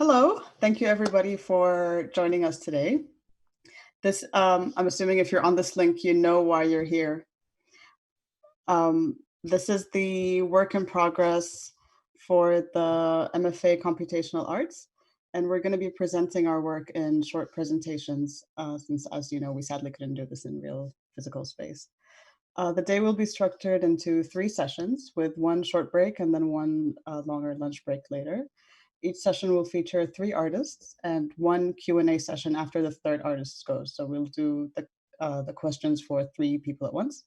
Hello, thank you everybody for joining us today. I'm assuming if you're on this link, you know why you're here. This is the work in progress for the MFA Computational Arts, and we're going to be presenting our work in short presentations since, as you know, we sadly couldn't do this in real physical space. The day will be structured into 3 sessions with 1 short break and then 1 longer lunch break later. Each session will feature 3 artists and 1 Q&A session after the 3rd artist goes. So we'll do the questions for 3 people at once.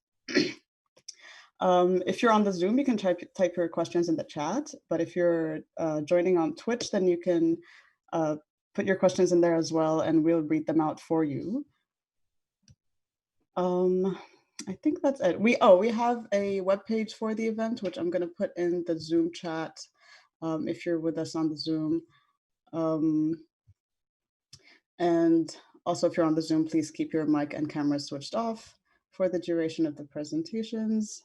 If you're on the Zoom, you can type your questions in the chat. But if you're joining on Twitch, then you can put your questions in there as well, and we'll read them out for you. I think that's it. We have a webpage for the event, which I'm going to put in the Zoom chat. If you're with us on the Zoom. And also, if you're on the Zoom, please keep your mic and camera switched off for the duration of the presentations.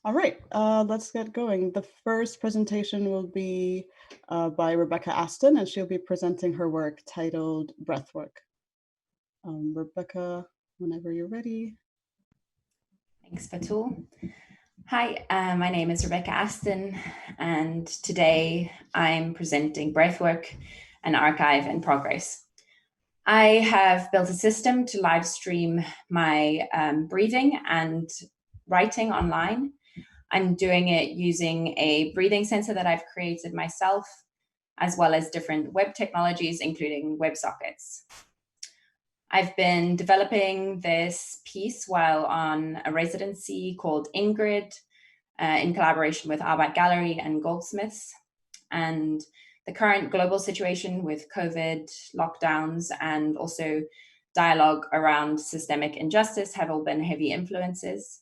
All right, let's get going. The first presentation will be by Rebecca Aston, and she'll be presenting her work titled Breathwork. Rebecca, whenever you're ready. Thanks, Fatul. Hi, my name is Rebecca Aston, and today I'm presenting Breathwork, an archive in progress. I have built a system to live stream my breathing and writing online. I'm doing it using a breathing sensor that I've created myself, as well as different web technologies, including WebSockets. I've been developing this piece while on a residency called Ingrid in collaboration with Arbeit Gallery and Goldsmiths. And the current global situation with COVID, lockdowns, and also dialogue around systemic injustice have all been heavy influences.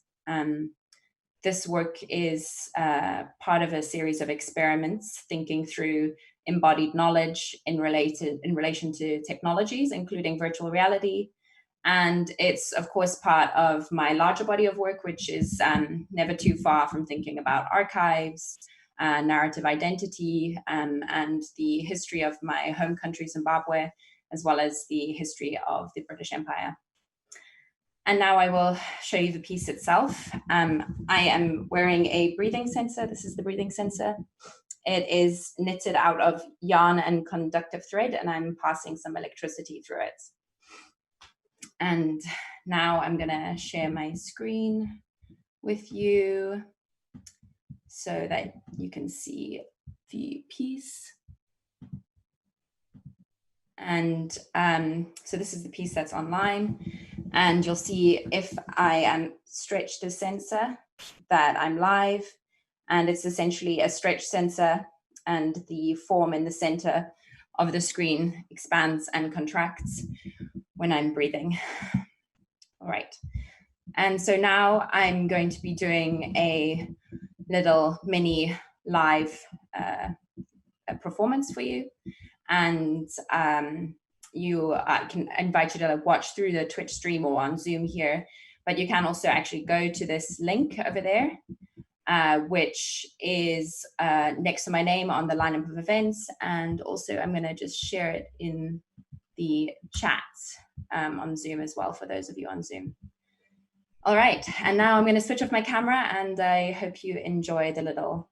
This work is part of a series of experiments thinking through embodied knowledge in relation to technologies, including virtual reality. And it's, of course, part of my larger body of work, which is never too far from thinking about archives, narrative identity, and the history of my home country, Zimbabwe, as well as the history of the British Empire. And now I will show you the piece itself. I am wearing a breathing sensor. This is the breathing sensor. It is knitted out of yarn and conductive thread, and I'm passing some electricity through it. And now I'm gonna share my screen with you so that you can see the piece. And so this is the piece that's online. And you'll see if I stretch the sensor that I'm live, and it's essentially a stretch sensor, and the form in the center of the screen expands and contracts when I'm breathing. All right. And so now I'm going to be doing a little mini live performance for you. And I can invite you to watch through the Twitch stream or on Zoom here, but you can also actually go to this link over there, which is next to my name on the lineup of events. And also I'm going to just share it in the chat on Zoom as well for those of you on Zoom. All right, and now I'm going to switch off my camera, and I hope you enjoy the little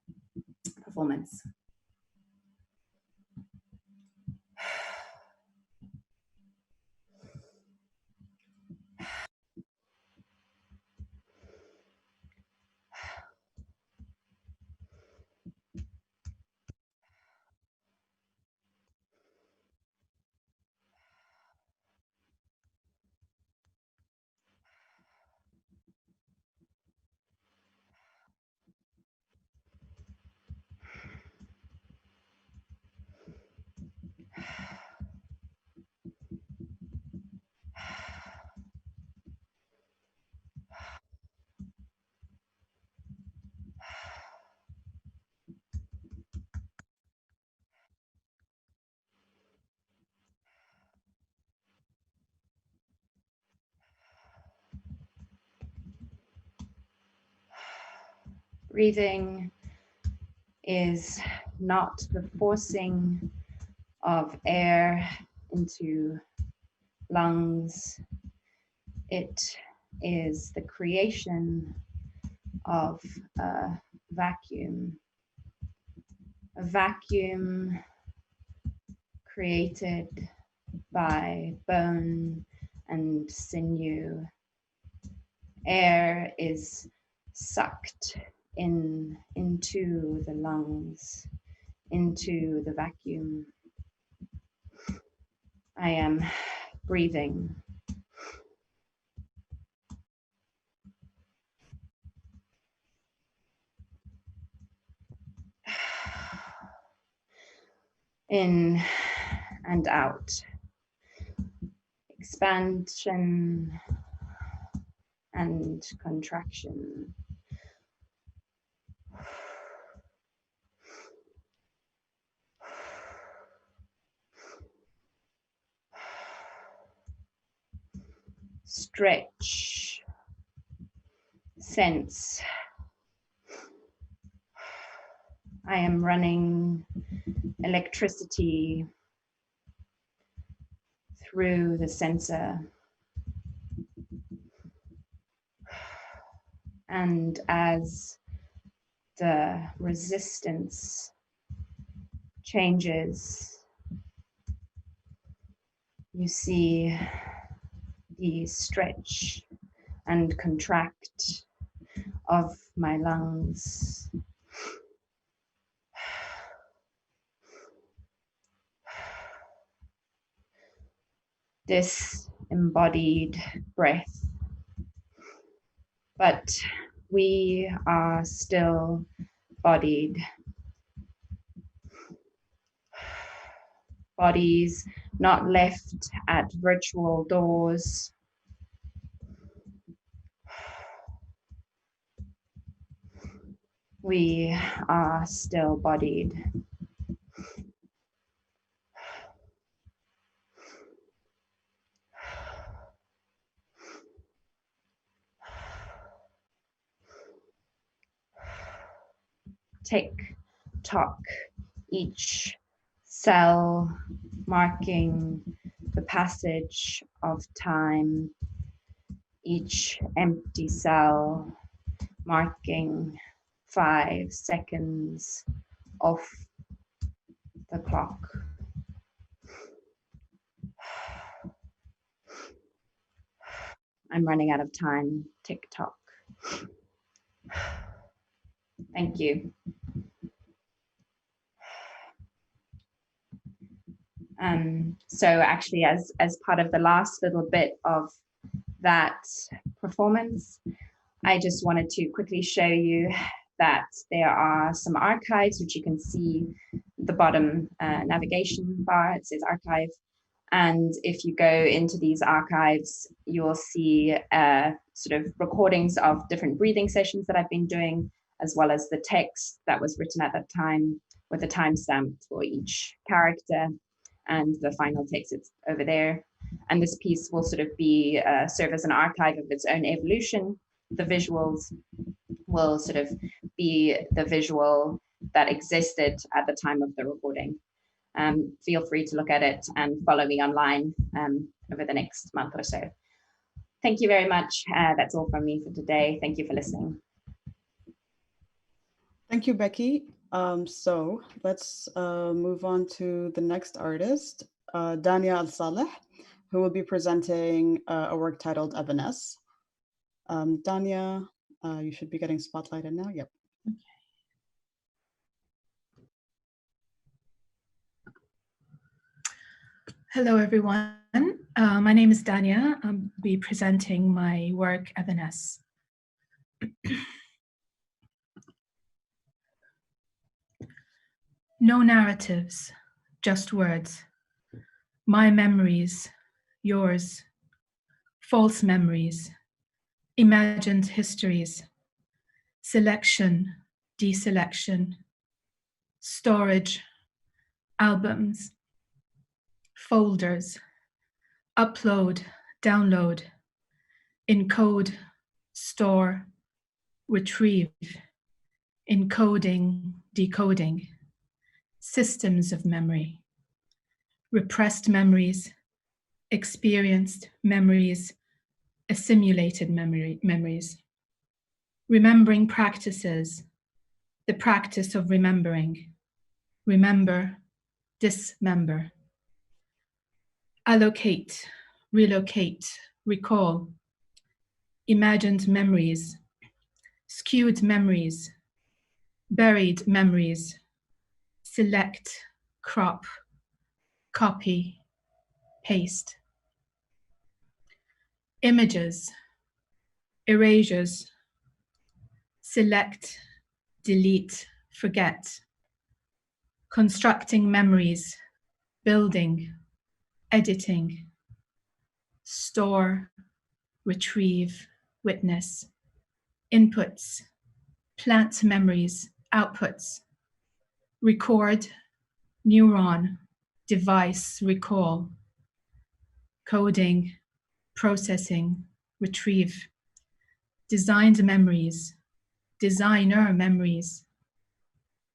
performance. Breathing is not the forcing of air into lungs. It is the creation of a vacuum created by bone and sinew. Air is sucked into the lungs, into the vacuum. I am breathing. In and out. Expansion and contraction. Stretch, sense. I am running electricity through the sensor. And as the resistance changes, you see the stretch and contract of my lungs. This embodied breath, but we are still bodied. Bodies not left at virtual doors. We are still bodied. Tick tock, each cell marking the passage of time, each empty cell marking 5 seconds off the clock. I'm running out of time. Tick tock. Thank you. So actually, as part of the last little bit of that performance, I just wanted to quickly show you that there are some archives, which you can see the bottom navigation bar. It says archive. And if you go into these archives, you'll see sort of recordings of different breathing sessions that I've been doing, as well as the text that was written at that time with a timestamp for each character, and the final text is over there. And this piece will sort of be serve as an archive of its own evolution. The visuals will sort of be the visual that existed at the time of the recording. Feel free to look at it and follow me online over the next month or so. Thank you very much. That's all from me for today. Thank you for listening. Thank you, Becky. So let's move on to the next artist, Danya Al-Saleh, who will be presenting a work titled Evanesce. Danya, you should be getting spotlighted now. Yep. Okay. Hello, everyone. My name is Danya. I'll be presenting my work, Evanesce. No narratives, just words. My memories, yours. False memories, imagined histories. Selection, deselection. Storage, albums. Folders, upload, download. Encode, store, retrieve. Encoding, decoding, systems of memory, repressed memories, experienced memories, assimilated memories, remembering practices, the practice of remembering, remember, dismember, allocate, relocate, recall, imagined memories, skewed memories, buried memories, select, crop, copy, paste, images, erasures, select, delete, forget, constructing memories, building, editing, store, retrieve, witness, inputs, plant memories, outputs, record, neuron, device, recall, coding, processing, retrieve, designed memories, designer memories,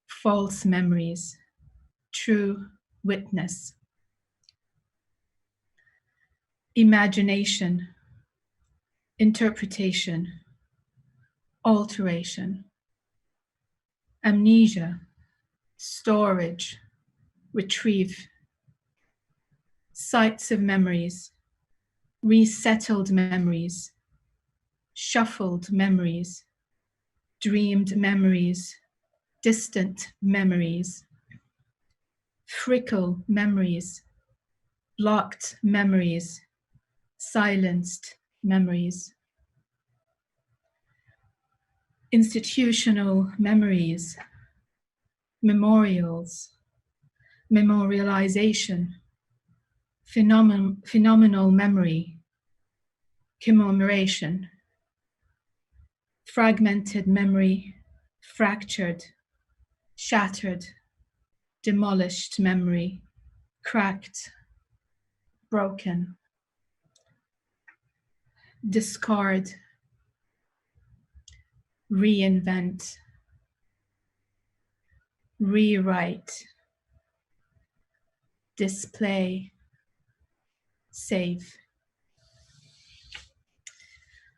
false memories, true witness, imagination, interpretation, alteration, amnesia, storage, retrieve, sites of memories, resettled memories, shuffled memories, dreamed memories, distant memories, frickle memories, blocked memories, silenced memories, institutional memories, memorials, memorialization, phenomenal memory, commemoration, fragmented memory, fractured, shattered, demolished memory, cracked, broken, discard, reinvent, rewrite, display, save.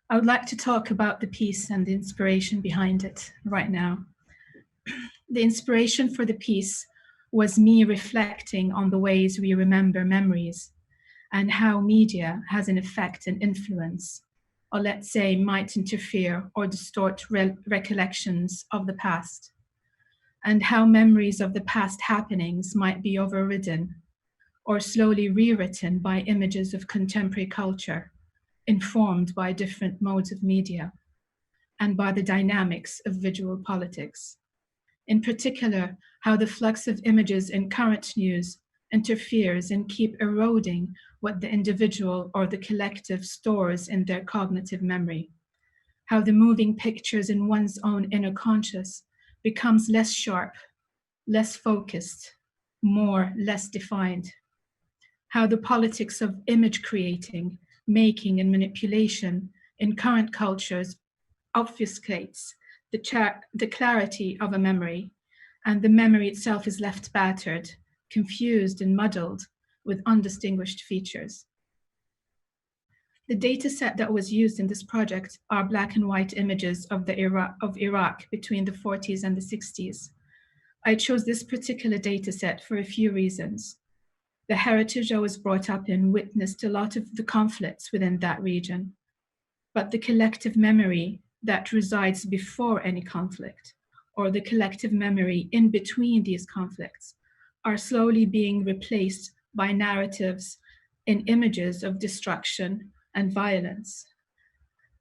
I would like to talk about the piece and the inspiration behind it right now. The inspiration for the piece was me reflecting on the ways we remember memories and how media has an effect and influence, or let's say might interfere or distort recollections of the past, and how memories of the past happenings might be overridden or slowly rewritten by images of contemporary culture, informed by different modes of media and by the dynamics of visual politics. In particular, how the flux of images in current news interferes and keep eroding what the individual or the collective stores in their cognitive memory. How the moving pictures in one's own inner conscious becomes less sharp, less focused, less defined. How the politics of image creating, making, and manipulation in current cultures obfuscates the clarity of a memory, and the memory itself is left battered, confused, and muddled with undistinguished features. The data set that was used in this project are black and white images of Iraq between the 40s and the 60s. I chose this particular data set for a few reasons. The heritage I was brought up in witnessed a lot of the conflicts within that region, but the collective memory that resides before any conflict, or the collective memory in between these conflicts, are slowly being replaced by narratives in images of destruction and violence.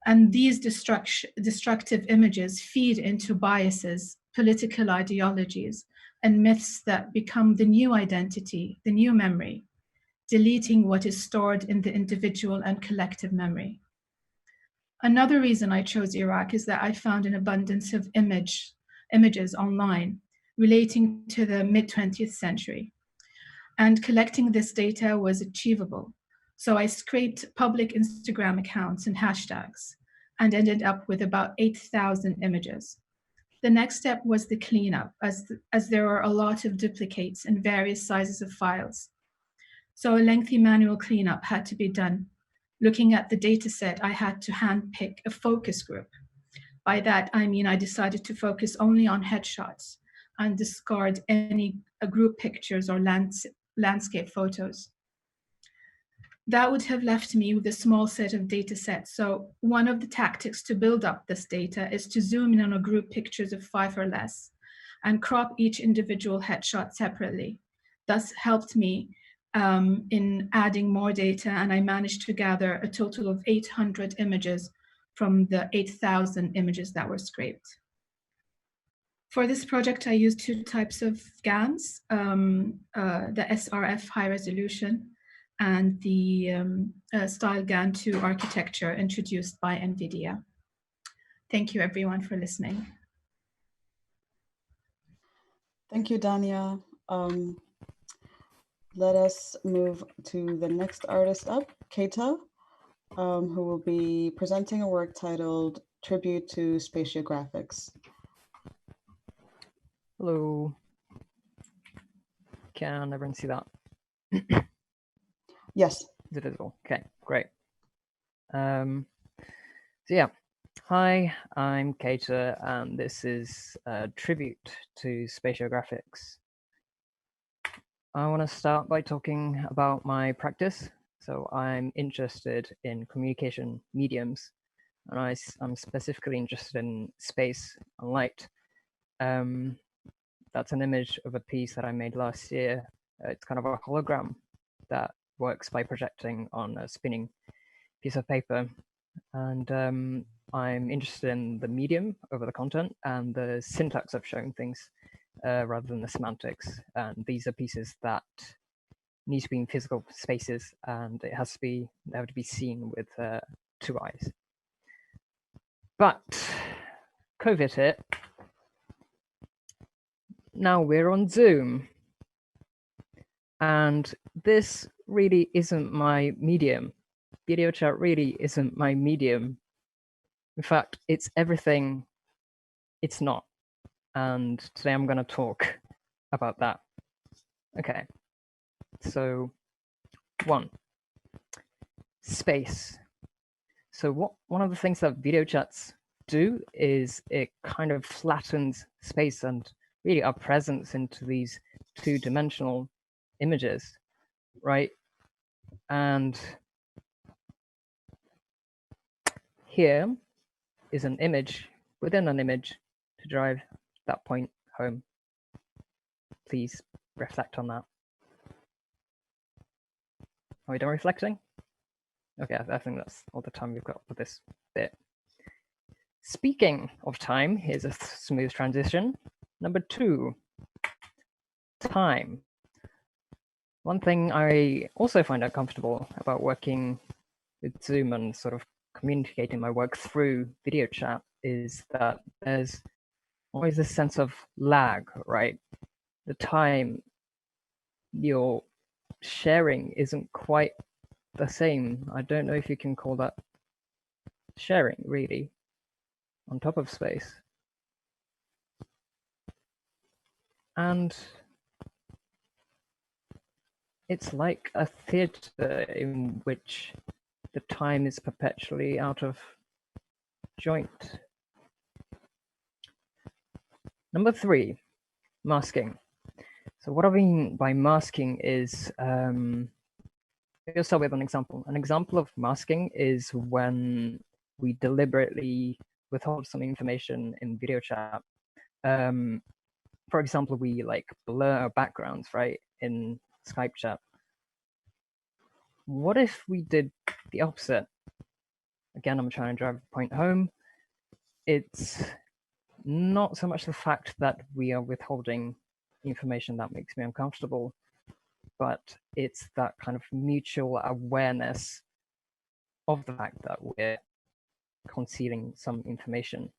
And these destructive images feed into biases, political ideologies, and myths that become the new identity, the new memory, deleting what is stored in the individual and collective memory. Another reason I chose Iraq is that I found an abundance of images online relating to the mid-20th century. And collecting this data was achievable. So I scraped public Instagram accounts and hashtags and ended up with about 8,000 images. The next step was the cleanup, as there are a lot of duplicates in various sizes of files. So a lengthy manual cleanup had to be done. Looking at the data set, I had to handpick a focus group. By that, I mean I decided to focus only on headshots and discard any group pictures or landscape photos. That would have left me with a small set of data sets. So one of the tactics to build up this data is to zoom in on a group pictures of 5 or less and crop each individual headshot separately. Thus helped me in adding more data, and I managed to gather a total of 800 images from the 8,000 images that were scraped. For this project, I used 2 types of GANs, the SRF high resolution and the Style GAN 2 architecture introduced by NVIDIA. Thank you everyone for listening. Thank you, Danya. Let us move to the next artist up, Keita, who will be presenting a work titled Tribute to Spatiographics. Hello. Can everyone see that? Yes. Is it visible? Okay, great. So yeah, hi, I'm Keita, and this is a tribute to spatiographics. I want to start by talking about my practice. So I'm interested in communication mediums, and I'm specifically interested in space and light. That's an image of a piece that I made last year. It's kind of a hologram that works by projecting on a spinning piece of paper. And I'm interested in the medium over the content and the syntax of showing things rather than the semantics. And these are pieces that need to be in physical spaces, and they have to be seen with 2 eyes. But COVID hit. Now we're on Zoom. And this really isn't my medium. Video chat really isn't my medium. In fact, it's everything it's not. And today I'm going to talk about that. Okay. So 1, space. So one of the things that video chats do is it kind of flattens space and really our presence into these 2-dimensional images, right? And here is an image within an image to drive that point home. Please reflect on that. Are we done reflecting? Okay, I think that's all the time we've got for this bit. Speaking of time, here's a smooth transition. Number 2, time. One thing I also find uncomfortable about working with Zoom and sort of communicating my work through video chat is that there's always this sense of lag, right? The time you're sharing isn't quite the same. I don't know if you can call that sharing, really, on top of space. And it's like a theater in which the time is perpetually out of joint. Number 3, masking. So what I mean by masking is, I'll start with an example. An example of masking is when we deliberately withhold some information in video chat. For example, we like blur our backgrounds, right, in Skype chat. What if we did the opposite? Again, I'm trying to drive the point home. It's not so much the fact that we are withholding information that makes me uncomfortable, but it's that kind of mutual awareness of the fact that we're concealing some information.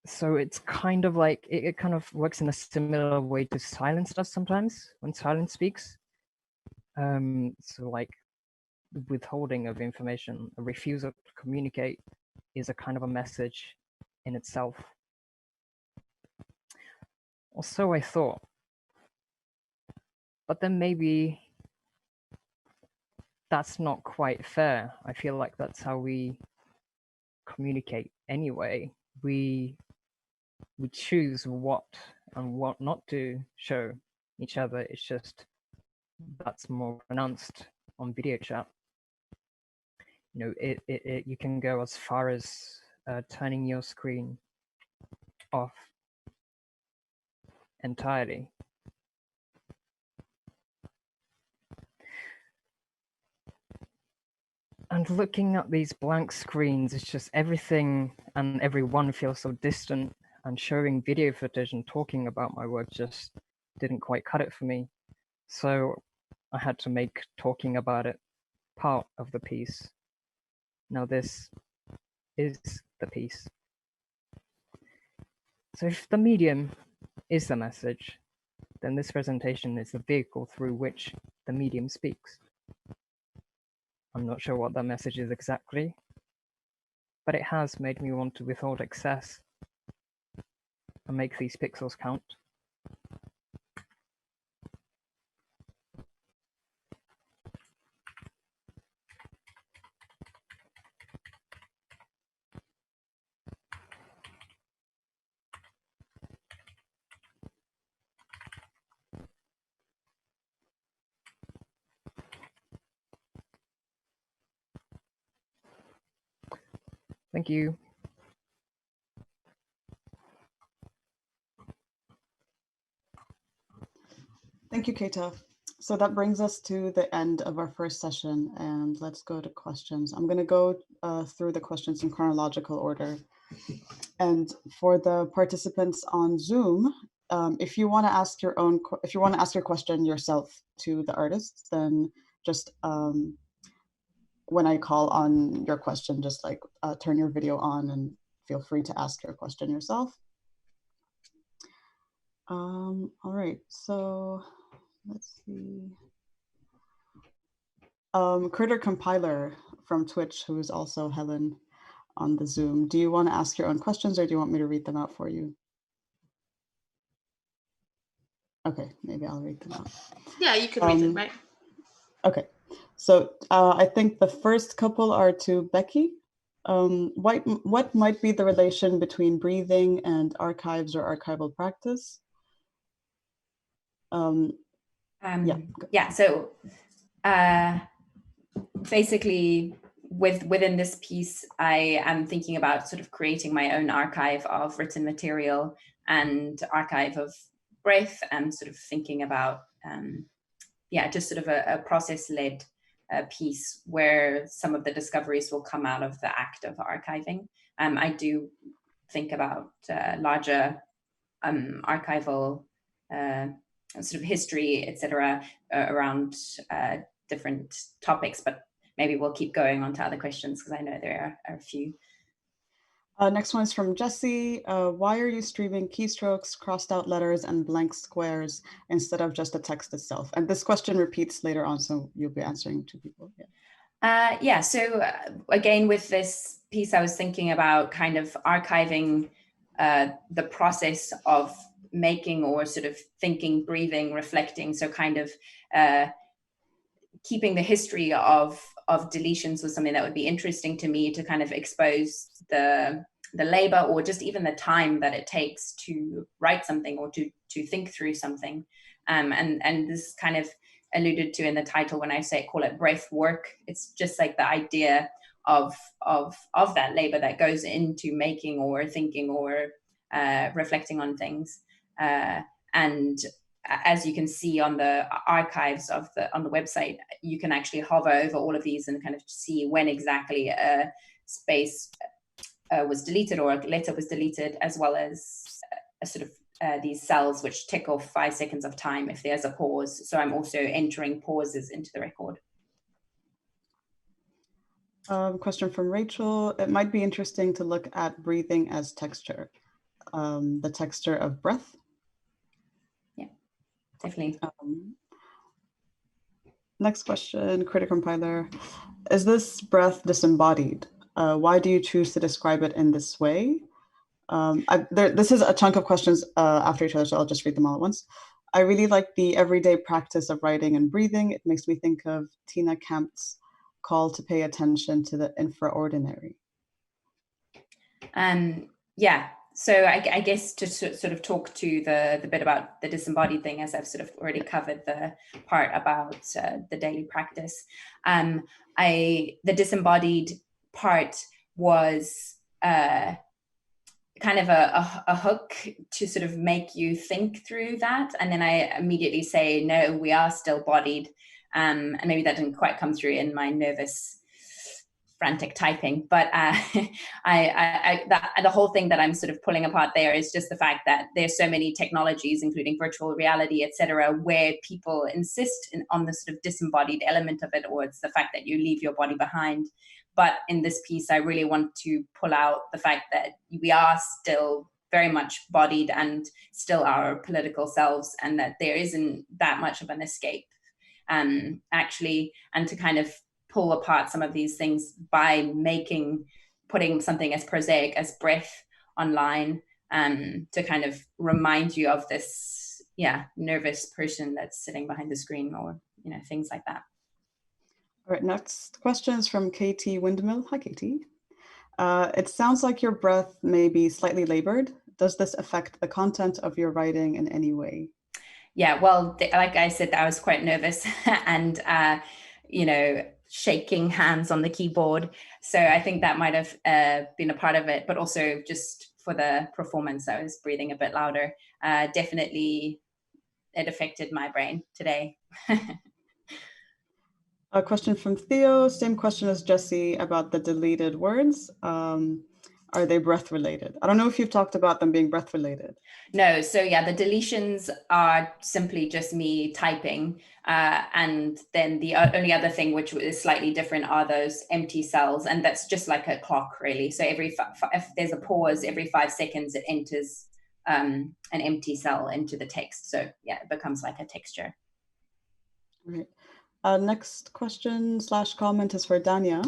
So it's kind of like, it kind of works in a similar way to silence does sometimes when silence speaks. So like withholding of information, a refusal to communicate is a kind of a message in itself. Or so I thought. But then maybe that's not quite fair. I feel like that's how we communicate anyway. We choose what and what not to show each other. It's just that's more pronounced on video chat. You know, you can go as far as turning your screen off entirely. And looking at these blank screens, it's just everything and everyone feels so distant, and showing video footage and talking about my work just didn't quite cut it for me. So I had to make talking about it part of the piece. Now this is the piece. So if the medium is the message, then this presentation is the vehicle through which the medium speaks. I'm not sure what that message is exactly, but it has made me want to withhold excess and make these pixels count. Thank you. Thank you, Keita. So that brings us to the end of our first session, and let's go to questions. I'm going to go through the questions in chronological order. And for the participants on Zoom, if you want to ask your question yourself to the artists, then just when I call on your question, just like turn your video on and feel free to ask your question yourself. All right, so let's see. Critter Compiler from Twitch, who is also Helen on the Zoom. Do you want to ask your own questions, or do you want me to read them out for you? Okay, maybe I'll read them out. Yeah, you can read them, right? Okay, so I think the first couple are to Becky. What might be the relation between breathing and archives or archival practice? Yeah, so basically within this piece, I am thinking about sort of creating my own archive of written material and archive of breath, and sort of thinking about, just sort of a process-led piece where some of the discoveries will come out of the act of archiving. I do think about larger archival sort of history, etc., around different topics, but maybe we'll keep going on to other questions because I know there are a few. Next one is from Jesse. Why are you streaming keystrokes, crossed out letters, and blank squares instead of just the text itself? And this question repeats later on, so you'll be answering to people. Yeah. So again, with this piece, I was thinking about kind of archiving the process of making, or sort of thinking, breathing, reflecting. So kind of keeping the history of deletions was something that would be interesting to me, to kind of expose the labor, or just even the time that it takes to write something or to think through something. And this kind of alluded to in the title when I call it breath work. It's just like the idea of that labor that goes into making or thinking or reflecting on things. And as you can see on the archives on the website, you can actually hover over all of these and kind of see when exactly a space was deleted or a letter was deleted, as well as a sort of these cells which tick off 5 seconds of time if there's a pause. So I'm also entering pauses into the record. Question from Rachel. It might be interesting to look at breathing as texture, the texture of breath. Yeah, definitely. Next question, Critter Compiler. Is this breath disembodied? Why do you choose to describe it in this way? This is a chunk of questions after each other, so I'll just read them all at once. I really like the everyday practice of writing and breathing. It makes me think of Tina Kamp's call to pay attention to the infraordinary. Yeah, so I guess to sort of talk to the bit about the disembodied thing, as I've sort of already covered the part about the daily practice. The disembodied part was kind of a hook to sort of make you think through that. And then I immediately say, no, we are still bodied. And maybe that didn't quite come through in my nervous, frantic typing, but the whole thing that I'm sort of pulling apart there is just the fact that there's so many technologies, including virtual reality, etc., where people insist on the sort of disembodied element of it, or it's the fact that you leave your body behind. But in this piece, I really want to pull out the fact that we are still very much bodied and still our political selves, and that there isn't that much of an escape, actually, and to kind of pull apart some of these things by putting something as prosaic as breath online, to kind of remind you of this, nervous person that's sitting behind the screen, or, things like that. All right, next question is from Katie Windmill. Hi, Katie. It sounds like your breath may be slightly labored. Does this affect the content of your writing in any way? Yeah, well, like I said, I was quite nervous and, shaking hands on the keyboard. So I think that might have been a part of it, but also just for the performance, I was breathing a bit louder. Definitely, it affected my brain today. A question from Theo, same question as Jesse about the deleted words. Are they breath related? I don't know if you've talked about them being breath related. No, so yeah, the deletions are simply just me typing. And then the only other thing which is slightly different are those empty cells. And that's just like a clock, really. So if there's a pause, every 5 seconds, it enters an empty cell into the text. So yeah, it becomes like a texture. Right. Next question / comment is for Danya.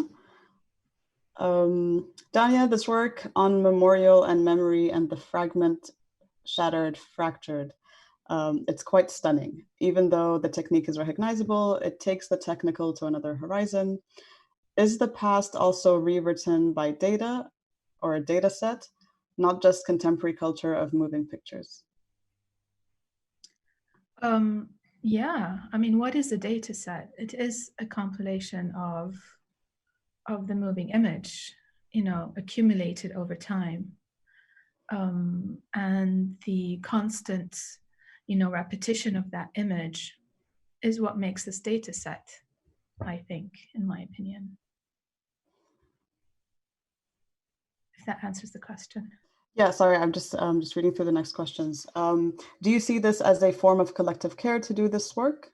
Danya, this work on memorial and memory and the fragment, shattered, fractured, it's quite stunning. Even though the technique is recognizable, it takes the technical to another horizon. Is the past also rewritten by data or a data set, not just contemporary culture of moving pictures? Yeah, I mean, what is a data set? It is a compilation of the moving image, accumulated over time. And the constant, repetition of that image is what makes this data set, I think, in my opinion. If that answers the question. Yeah, sorry, I'm just reading through the next questions. Do you see this as a form of collective care to do this work?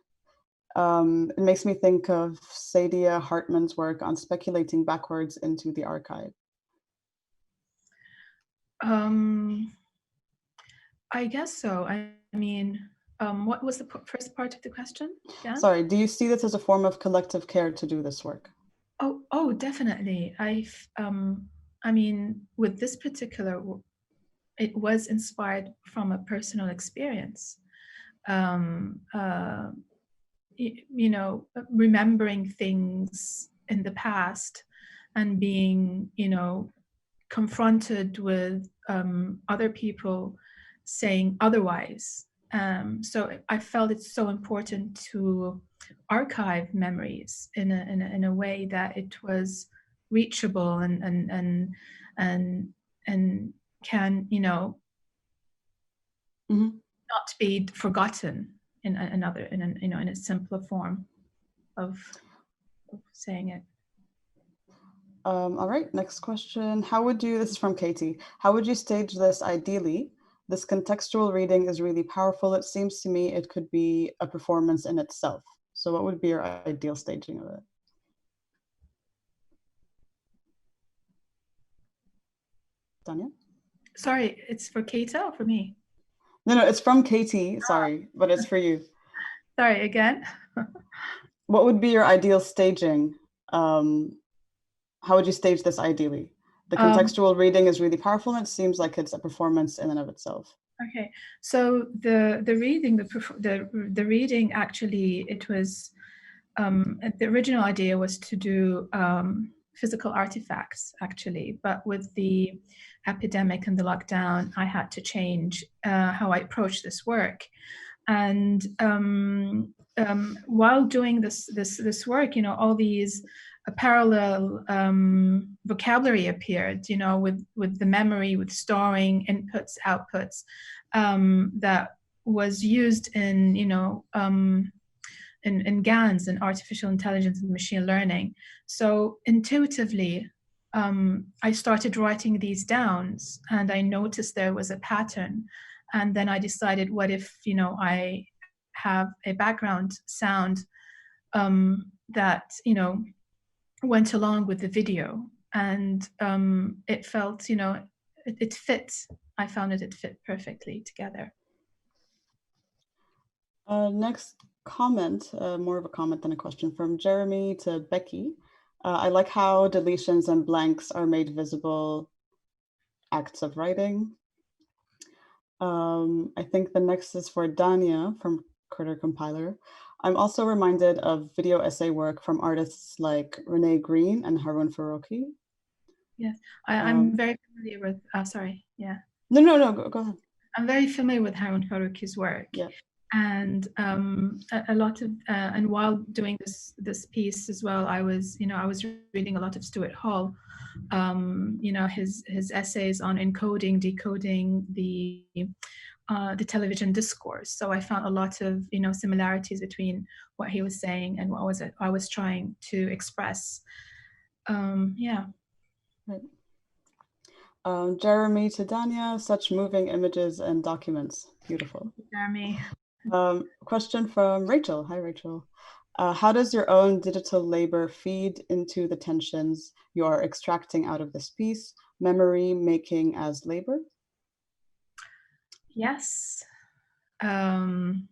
It makes me think of Saidiya Hartman's work on speculating backwards into the archive. I guess so. I mean, what was the first part of the question? Yeah? Sorry, do you see this as a form of collective care to do this work? Oh, definitely. I mean, with this particular, it was inspired from a personal experience. Remembering things in the past and being, confronted with other people saying otherwise. So I felt it's so important to archive memories in a way that it was reachable and can, not be forgotten in a simpler form of saying it. All right, next question. This is from Katie. How would you stage this ideally? This contextual reading is really powerful. It seems to me it could be a performance in itself. So what would be your ideal staging of it? Danya? Sorry, it's for Keita or for me? No, it's from Katie, sorry, but it's for you. Sorry, again? What would be your ideal staging how would you stage this ideally? The contextual reading is really powerful, and it seems like it's a performance in and of itself. Okay, so the reading actually, it was the original idea was to do physical artifacts actually, but with the epidemic and the lockdown, I had to change how I approach this work. And while doing this work, you know, all these parallel vocabulary appeared, you know, with the memory, with storing inputs, outputs, that was used in, you know, in GANs and artificial intelligence and machine learning. So intuitively, I started writing these down, and I noticed there was a pattern. And then I decided, what if, you know, I have a background sound that, you know, went along with the video, and it felt, you know, it fit. I found it fit perfectly together. Next comment, more of a comment than a question, from Jeremy to Becky. I like how deletions and blanks are made visible acts of writing. I think the next is for Danya from Critter Compiler. I'm also reminded of video essay work from artists like Renee Green and Harun Farouki. Yes, I'm very familiar with, sorry, yeah. No, go ahead. I'm very familiar with Harun Farouki's work. Yeah. And a lot of, and while doing this piece as well, I was reading a lot of Stuart Hall, you know, his essays on encoding, decoding the television discourse. So I found a lot of, you know, similarities between what he was saying and what I was trying to express. Yeah. Right. Jeremy to Danya, such moving images and documents. Beautiful. Jeremy. Question from Rachel. Hi, Rachel. How does your own digital labor feed into the tensions you are extracting out of this piece, memory making as labor? Yes. Memory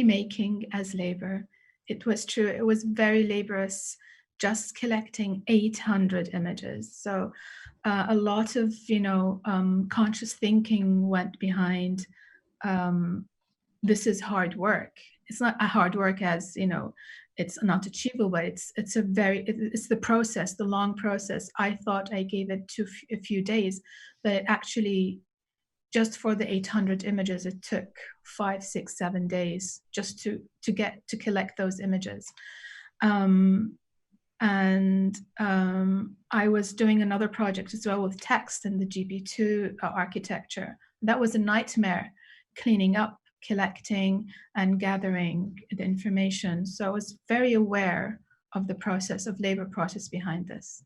making as labor. It was true. It was very laborious, just collecting 800 images. So a lot of, you know, conscious thinking went behind. This is hard work. It's not a hard work as, you know, it's not achievable, but it's the process, the long process. I thought I gave it a few days, but it actually, just for the 800 images, it took 5, 6, 7 days just to collect those images. I was doing another project as well with text in the GP2 architecture. That was a nightmare, cleaning up, collecting, and gathering the information. So I was very aware of the process, of labor process behind this.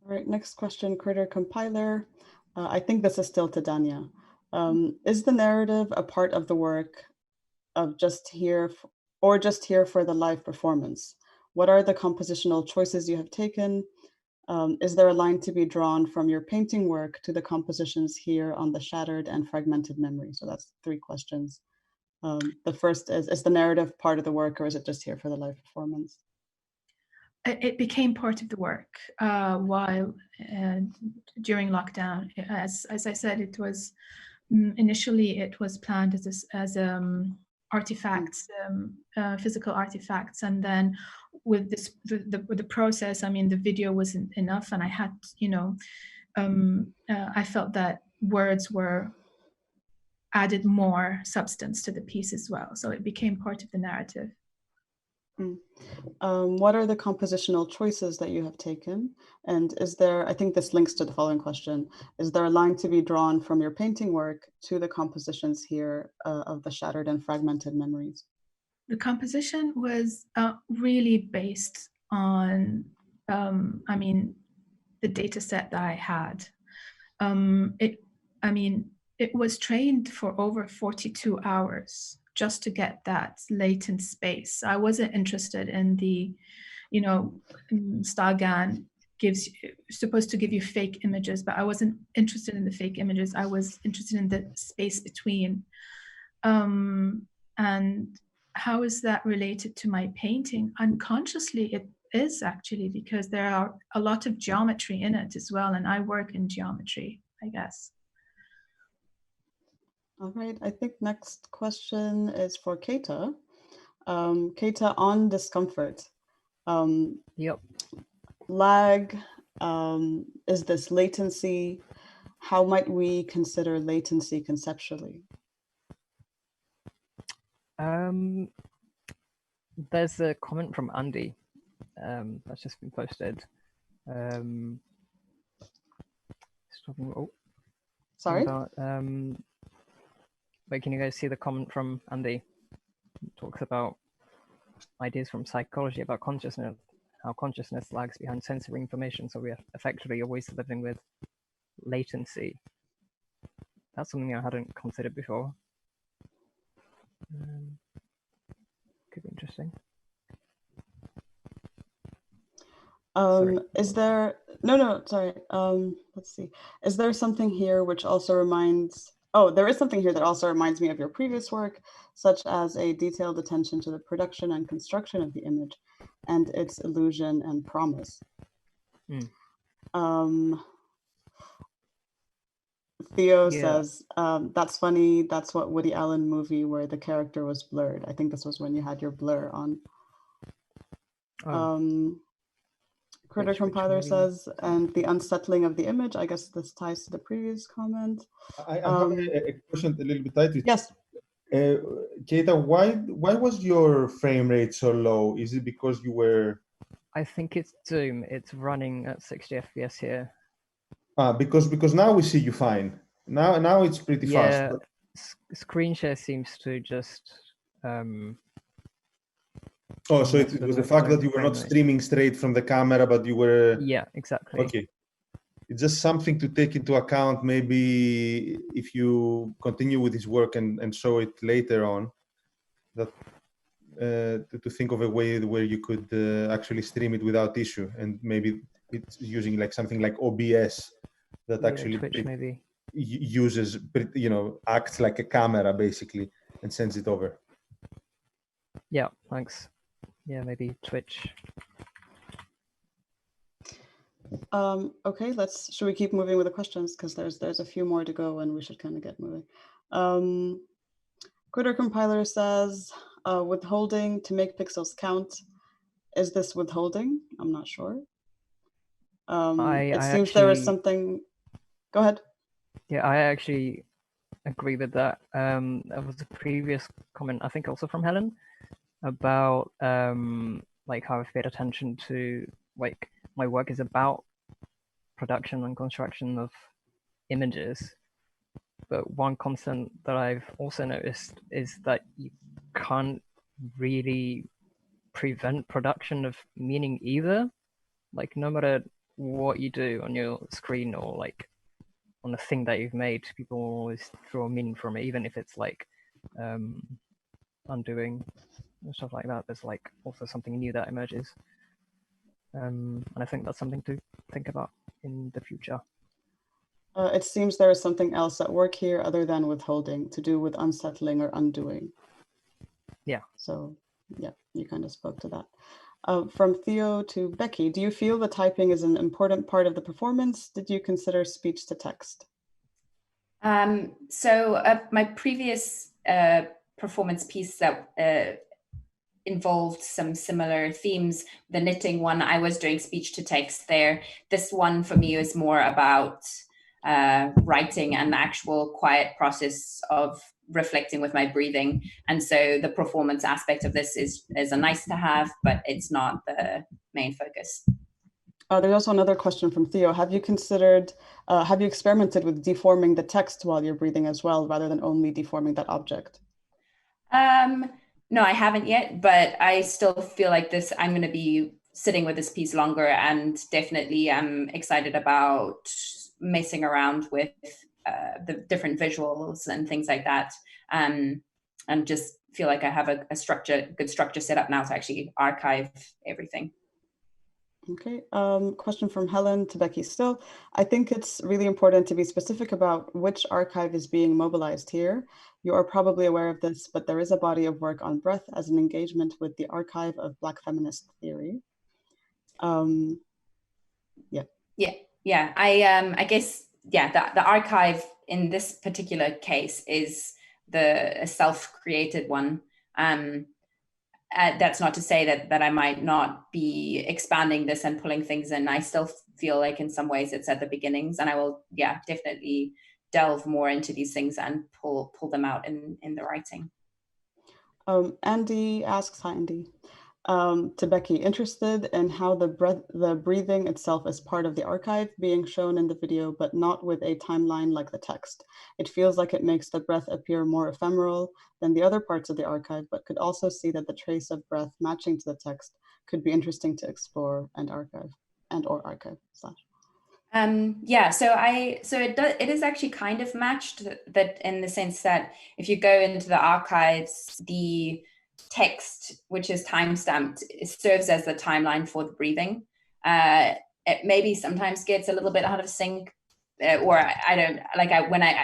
All right, next question, Critter Compiler. I think this is still to Danya. Is the narrative a part of the work of just here for the live performance? What are the compositional choices you have taken? Is there a line to be drawn from your painting work to the compositions here on the shattered and fragmented memory? So that's 3 questions. The first is the narrative part of the work, or is it just here for the live performance? It became part of the work while during lockdown. As I said, it was initially it was planned as artifacts, physical artifacts, and then with this the process, I mean, the video wasn't enough, and I had, you know, I felt that words were added more substance to the piece as well, so it became part of the narrative. What are the compositional choices that you have taken? And is there, I think this links to the following question, is there a line to be drawn from your painting work to the compositions here of the shattered and fragmented memories? The composition was really based on, I mean, the data set that I had. It was trained for over 42 hours just to get that latent space. I wasn't interested in the, you know, StarGAN supposed to give you fake images, but I wasn't interested in the fake images. I was interested in the space between. And how is that related to my painting? Unconsciously, is actually, because there are a lot of geometry in it as well, and I work in geometry, I guess. All right, I think next question is for Keita. Keita, on discomfort. Yep. Lag, is this latency? How might we consider latency conceptually? There's a comment from Andy that's just been posted. Sorry? About, wait, can you guys see the comment from Andy? It talks about ideas from psychology about consciousness, how consciousness lags behind sensory information, so we are effectively always living with latency. That's something I hadn't considered before. Could be interesting. Is there, sorry. Let's see. Is there something here which also reminds, there is something here that also reminds me of your previous work, such as a detailed attention to the production and construction of the image and its illusion and promise. Theo says, that's funny. That's what Woody Allen movie where the character was blurred. I think this was when you had your blur on. Critter Compiler says, and the unsettling of the image. I guess this ties to the previous comment. I have a question a little bit tied. Yes. Keita, why was your frame rate so low? Is it because you were... I think it's Zoom. It's running at 60 FPS here. Because now we see you fine. Now it's pretty fast. But... Screen share seems to just... so it was the fact that you were not streaming straight from the camera, but you were... Yeah, exactly. Okay. It's just something to take into account, maybe if you continue with this work and show it later on, that to think of a way where you could actually stream it without issue, and maybe it's using like something like OBS that actually Twitch maybe uses, acts like a camera basically and sends it over. Yeah, thanks. Yeah, maybe Twitch. Okay, should we keep moving with the questions? Because there's a few more to go and we should kind of get moving. Critter Compiler says, withholding to make pixels count. Is this withholding? I'm not sure. It seems there is something. Go ahead. Yeah, I actually agree with that. There was a previous comment, I think also from Helen, about like how I've paid attention to, like, my work is about production and construction of images. But one constant that I've also noticed is that you can't really prevent production of meaning either. Like, no matter what you do on your screen or like on the thing that you've made, people always draw meaning from it, even if it's like undoing and stuff like that. There's like also something new that emerges. And I think that's something to think about in the future. It seems there is something else at work here other than withholding, to do with unsettling or undoing. Yeah. So yeah, you kind of spoke to that. From Theo to Becky, do you feel the typing is an important part of the performance? Did you consider speech to text? My previous performance piece that involved some similar themes, the knitting one, I was doing speech to text there. This one for me is more about writing and the actual quiet process of reflecting with my breathing. And so the performance aspect of this is a nice to have, but it's not the main focus. There's also another question from Theo. Have you experimented with deforming the text while you're breathing as well, rather than only deforming that object? No, I haven't yet, but I still feel like I'm going to be sitting with this piece longer, and definitely I'm excited about messing around with the different visuals and things like that. And just feel like I have a good structure set up now to actually archive everything. Okay, question from Helen to Becky still. I think it's really important to be specific about which archive is being mobilized here. You are probably aware of this, but there is a body of work on breath as an engagement with the archive of Black feminist theory. Yeah. Yeah. I guess, the archive in this particular case is a self-created one. That's not to say that I might not be expanding this and pulling things in. I still feel like in some ways it's at the beginnings, and I will, definitely delve more into these things and pull them out in the writing. Andy asks, hi Andy, to Becky, interested in how the breathing itself is part of the archive being shown in the video, but not with a timeline like the text. It feels like it makes the breath appear more ephemeral than the other parts of the archive, but could also see that the trace of breath matching to the text could be interesting to explore and archive or archive slash. So it is actually kind of matched, that in the sense that if you go into the archives, the text, which is timestamped, serves as the timeline for the breathing. It maybe sometimes gets a little bit out of sync, or I don't like.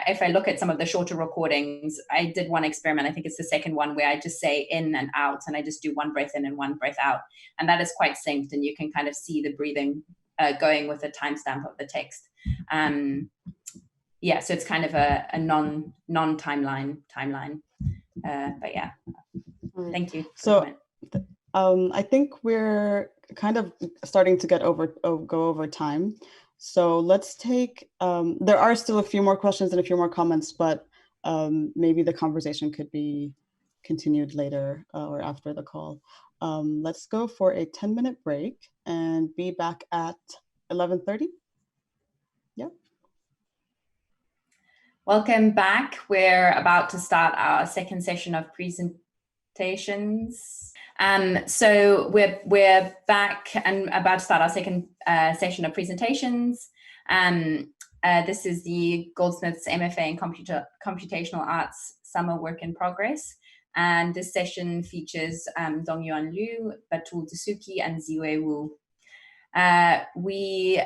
If I look at some of the shorter recordings, I did one experiment. I think it's the second one where I just say in and out, and I just do one breath in and one breath out, and that is quite synced, and you can kind of see the breathing going with the timestamp of the text. So it's kind of a non-timeline. But yeah, right. Thank you. So I think we're kind of starting to go over time. So let's take, there are still a few more questions and a few more comments, but maybe the conversation could be continued later or after the call. Let's go for a 10-minute break and be back at 11:30. Yeah. Welcome back. We're about to start our second session of presentations. So we're back and about to start our second session of presentations. This is the Goldsmiths MFA in Computational Arts Summer Work in Progress. And this session features Dongyang Liu, Batul Dasuki, and Wei Wu. We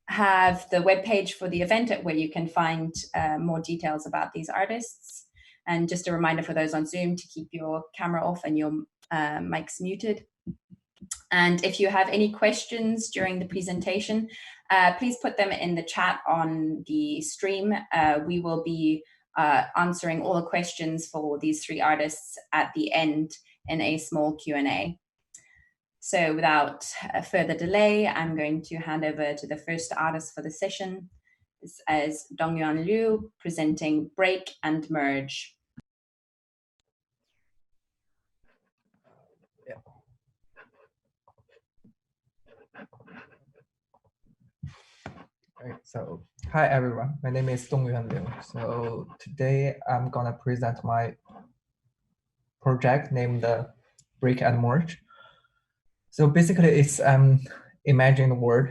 have the webpage for the event where you can find more details about these artists. And just a reminder for those on Zoom to keep your camera off and your mics muted. And if you have any questions during the presentation, please put them in the chat on the stream. We will be answering all the questions for these three artists at the end in a small Q&A. So without further delay, I'm going to hand over to the first artist for the session. This is Dongyang Liu presenting Break and Merge. Okay, so hi everyone, my name is Dongyang Liu. So today I'm gonna present my project named Break and Merge. So basically it's imagined world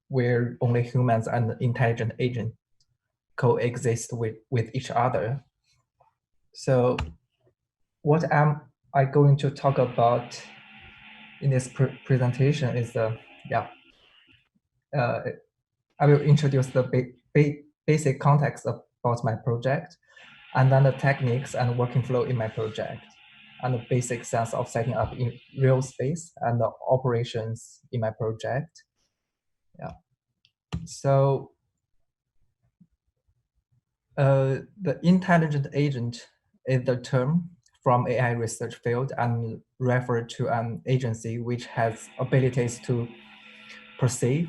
where only humans and intelligent agents coexist with each other. So what am I going to talk about in this presentation is I will introduce the basic context about my project, and then the techniques and working flow in my project, and the basic sense of setting up in real space and the operations in my project. Yeah. So the intelligent agent is the term from AI research field and refer to an agency which has abilities to perceive,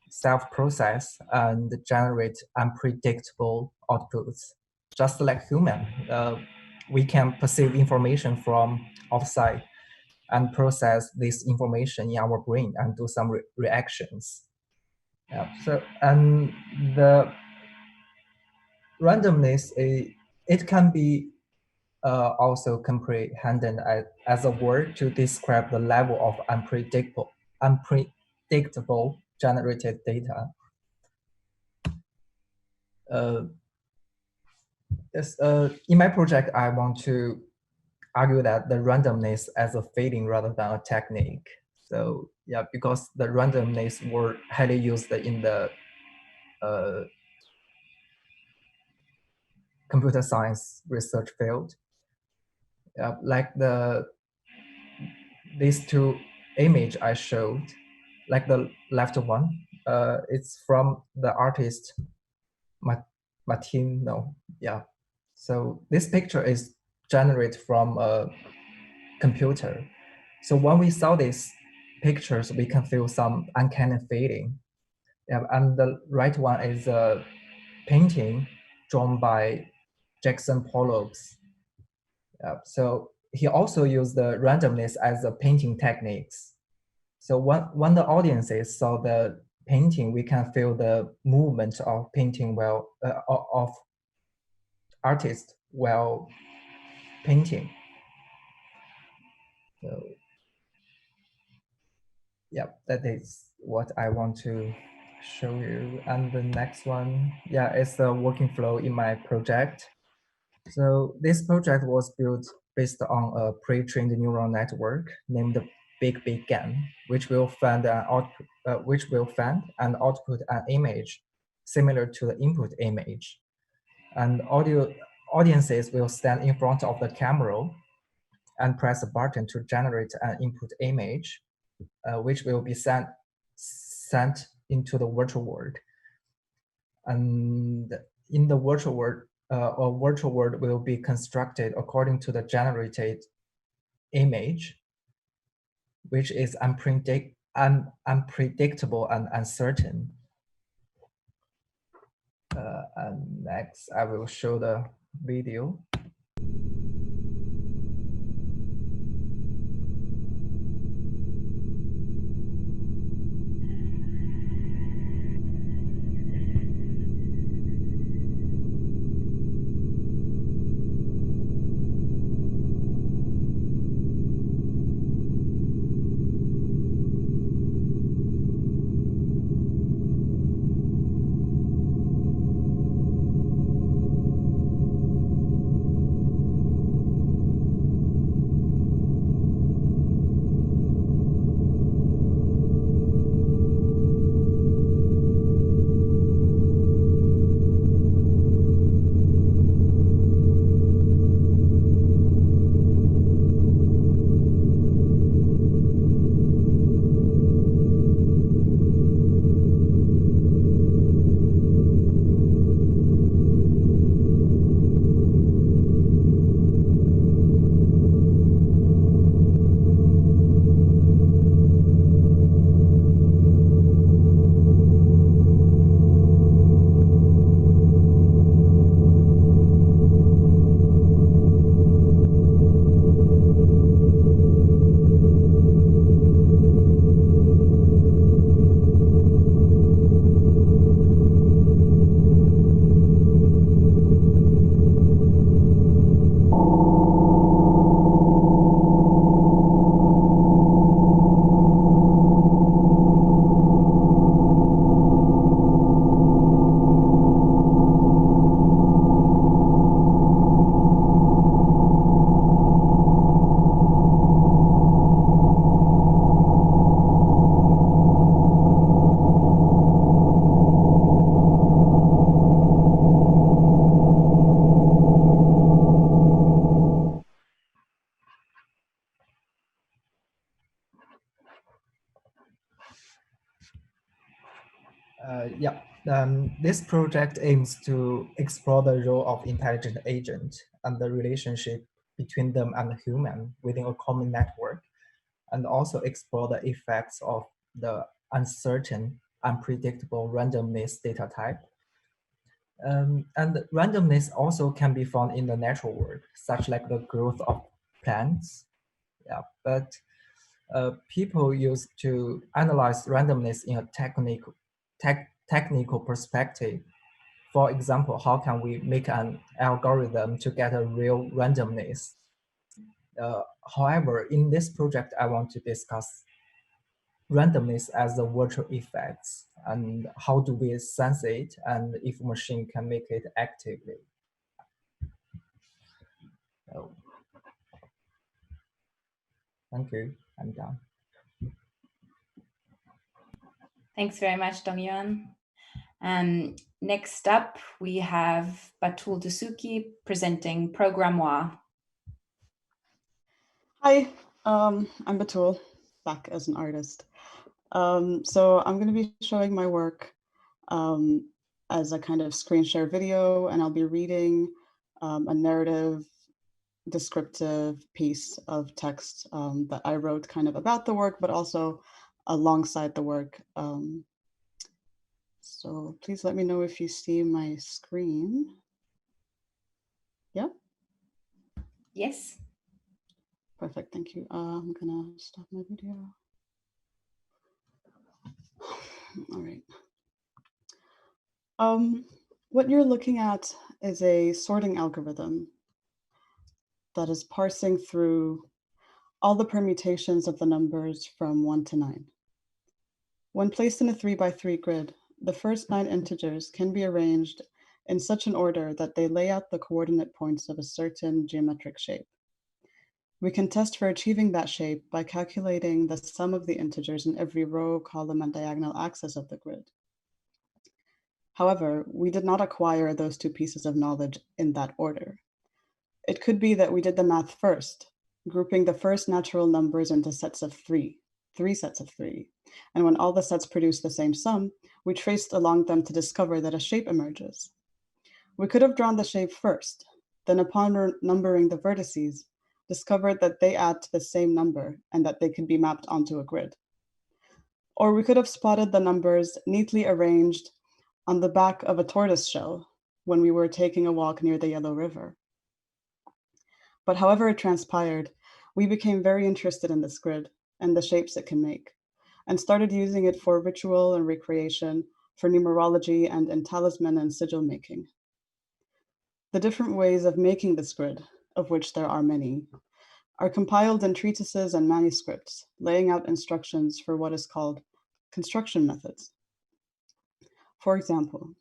self-process, and generate unpredictable outputs. Just like human, we can perceive information from outside and process this information in our brain and do some reactions. Yeah. So, and the randomness, it can be also comprehended as a word to describe the level of unpredictable generated data. In my project, I want to argue that the randomness as a feeling rather than a technique. So yeah, because the randomness were highly used in the computer science research field. Like these two image I showed, like the left one, it's from the artist Martino. Yeah. So this picture is generated from a computer. So when we saw these pictures, we can feel some uncanny feeling. Yeah, and the right one is a painting drawn by Jackson Pollock's. So he also used the randomness as a painting techniques. So when the audiences saw the painting, we can feel the movement of painting of artist while painting. So yeah, that is what I want to show you. And the next one, yeah, it's the working flow in my project. So this project was built based on a pre-trained neural network named Big GAN, which will find and output an image similar to the input image. And audiences will stand in front of the camera and press a button to generate an input image, which will be sent into the virtual world. And in the virtual world, a virtual world will be constructed according to the generated image, which is unpredictable and uncertain. And next, I will show the video. This project aims to explore the role of intelligent agent and the relationship between them and human within a common network, and also explore the effects of the uncertain, unpredictable randomness data type. And randomness also can be found in the natural world, such like the growth of plants. Yeah, but people used to analyze randomness in a technical perspective. For example, how can we make an algorithm to get a real randomness? However, in this project, I want to discuss randomness as the virtual effects and how do we sense it and if machine can make it actively. So, thank you, I'm done. Thanks very much, Dongyang. Next up, we have Batul Dasuki presenting Programmoir. Hi, I'm Batul. back as an artist. So I'm going to be showing my work as a kind of screen share video, and I'll be reading a narrative descriptive piece of text that I wrote kind of about the work, but also alongside the work. So please let me know if you see my screen. Yeah? Yes. Perfect, thank you. I'm gonna stop my video. All right. What you're looking at is a sorting algorithm that is parsing through all the permutations of the numbers from 1 to 9. When placed in a 3x3 grid, the first 9 integers can be arranged in such an order that they lay out the coordinate points of a certain geometric shape. We can test for achieving that shape by calculating the sum of the integers in every row, column, and diagonal axis of the grid. However, we did not acquire those two pieces of knowledge in that order. It could be that we did the math first, grouping the first natural numbers into sets of three sets of 3. And when all the sets produce the same sum, we traced along them to discover that a shape emerges. We could have drawn the shape first, then upon numbering the vertices, discovered that they add to the same number and that they could be mapped onto a grid. Or we could have spotted the numbers neatly arranged on the back of a tortoise shell when we were taking a walk near the Yellow River. But however it transpired, we became very interested in this grid and the shapes it can make, and started using it for ritual and recreation, for numerology, and in talisman and sigil making. The different ways of making this grid, of which there are many, are compiled in treatises and manuscripts, laying out instructions for what is called construction methods. For example,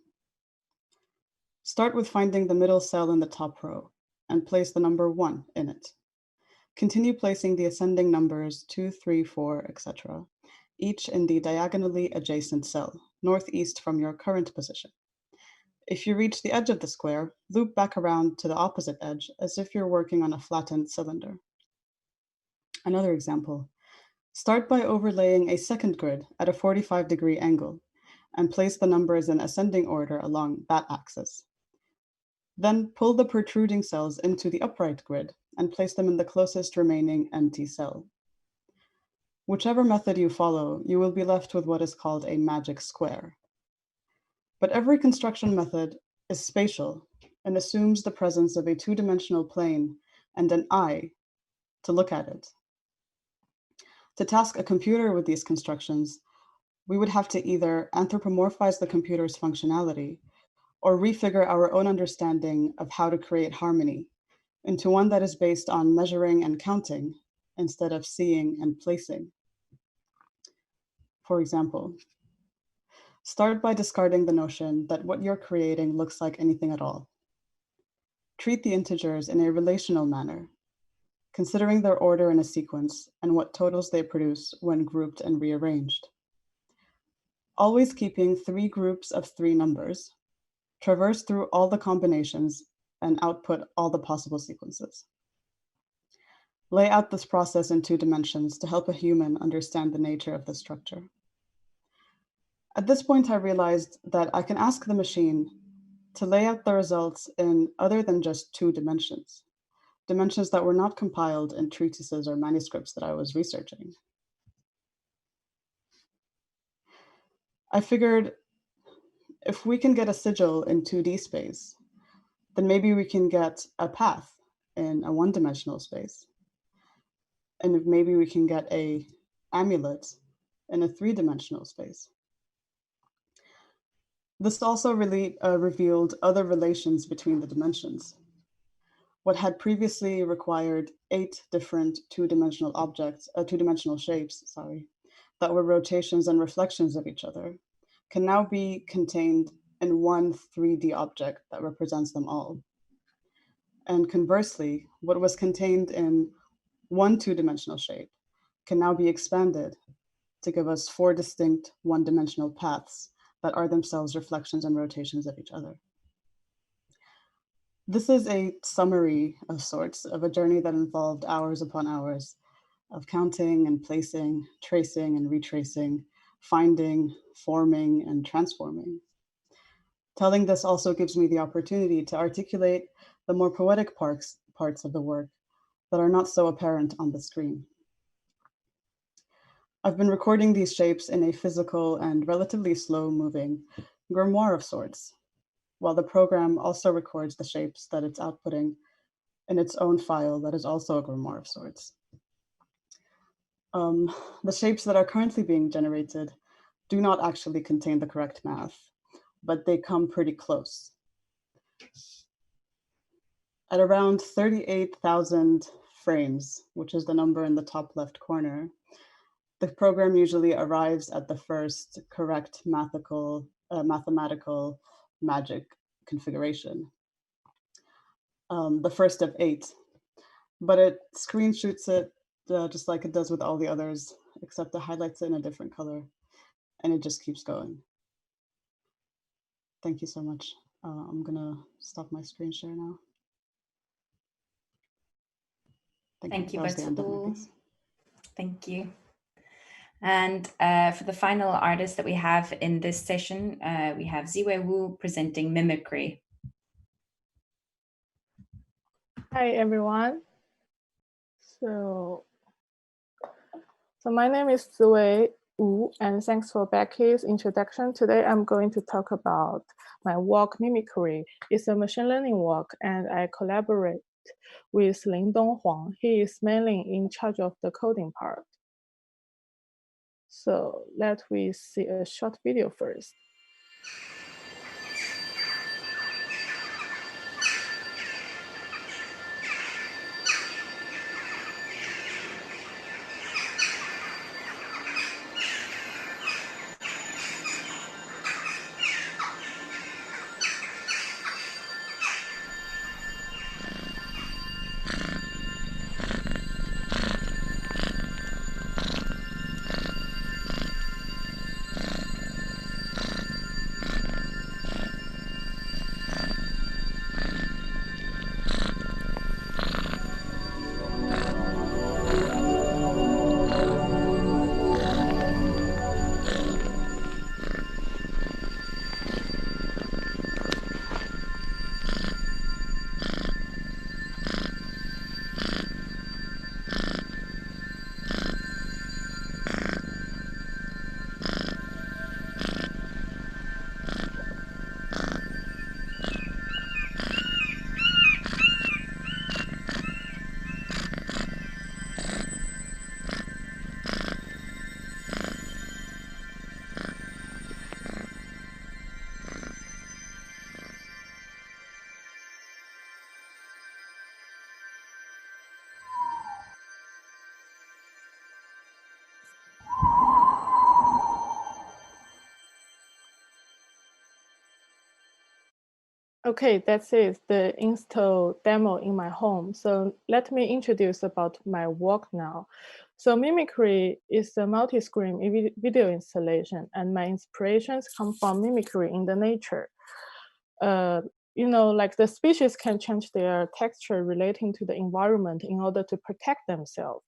start with finding the middle cell in the top row and place the number 1 in it. Continue placing the ascending numbers 2, 3, 4, etc., each in the diagonally adjacent cell, northeast from your current position. If you reach the edge of the square, loop back around to the opposite edge as if you're working on a flattened cylinder. Another example, start by overlaying a second grid at a 45-degree angle and place the numbers in ascending order along that axis. Then pull the protruding cells into the upright grid and place them in the closest remaining empty cell. Whichever method you follow, you will be left with what is called a magic square. But every construction method is spatial and assumes the presence of a two-dimensional plane and an eye to look at it. To task a computer with these constructions, we would have to either anthropomorphize the computer's functionality or refigure our own understanding of how to create harmony into one that is based on measuring and counting instead of seeing and placing. For example, start by discarding the notion that what you're creating looks like anything at all. Treat the integers in a relational manner, considering their order in a sequence and what totals they produce when grouped and rearranged. Always keeping 3 groups of 3 numbers, traverse through all the combinations and output all the possible sequences. Lay out this process in 2 dimensions to help a human understand the nature of the structure. At this point, I realized that I can ask the machine to lay out the results in other than just 2 dimensions, dimensions that were not compiled in treatises or manuscripts that I was researching. I figured if we can get a sigil in 2D space, then maybe we can get a path in a 1-dimensional space. And if maybe we can get a amulet in a 3-dimensional space. This also really revealed other relations between the dimensions. What had previously required 8 different 2-dimensional objects, 2-dimensional shapes, that were rotations and reflections of each other, can now be contained in one 3D object that represents them all. And conversely, what was contained in one 2-dimensional shape can now be expanded to give us 4 distinct 1-dimensional paths that are themselves reflections and rotations of each other. This is a summary of sorts of a journey that involved hours upon hours of counting and placing, tracing and retracing, finding, forming, and transforming. Telling this also gives me the opportunity to articulate the more poetic parts of the work that are not so apparent on the screen. I've been recording these shapes in a physical and relatively slow-moving grimoire of sorts, while the program also records the shapes that it's outputting in its own file that is also a grimoire of sorts. The shapes that are currently being generated do not actually contain the correct math, but they come pretty close. At around 38,000 frames, which is the number in the top left corner, the program usually arrives at the first correct mathematical magic configuration, the first of 8, but it screenshoots it just like it does with all the others, except it highlights it in a different color, and it just keeps going. Thank you so much. I'm gonna stop my screen share now. Thank you, That was the end of my piece. Thank you. And for the final artist that we have in this session, we have Wei Wu presenting Mimicry. Hi, everyone. So my name is Wei Wu, and thanks for Becky's introduction. Today, I'm going to talk about my work, Mimicry. It's a machine learning work, and I collaborate with Lingdong Huang. He is mainly in charge of the coding part. So let we see a short video first. Okay, that's it, the install demo in my home. So let me introduce about my work now. So Mimicry is a multi-screen video installation, and my inspirations come from mimicry in the nature. You know, like the species can change their texture relating to the environment in order to protect themselves.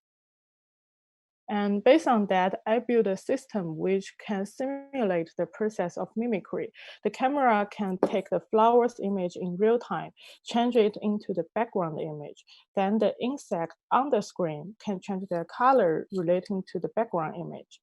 And based on that, I built a system which can simulate the process of mimicry. The camera can take the flower's image in real time, change it into the background image. Then the insect on the screen can change their color relating to the background image.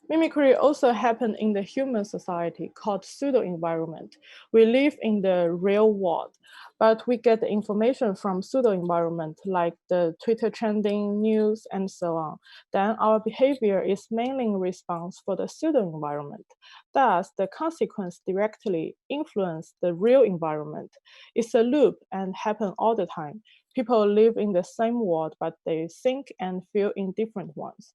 Mimicry also happens in the human society called pseudo-environment. We live in the real world, but we get the information from pseudo-environment like the Twitter trending, news, and so on. Then our behavior is mainly in response for the pseudo-environment. Thus, the consequence directly influence the real environment. It's a loop and happens all the time. People live in the same world, but they think and feel in different ones.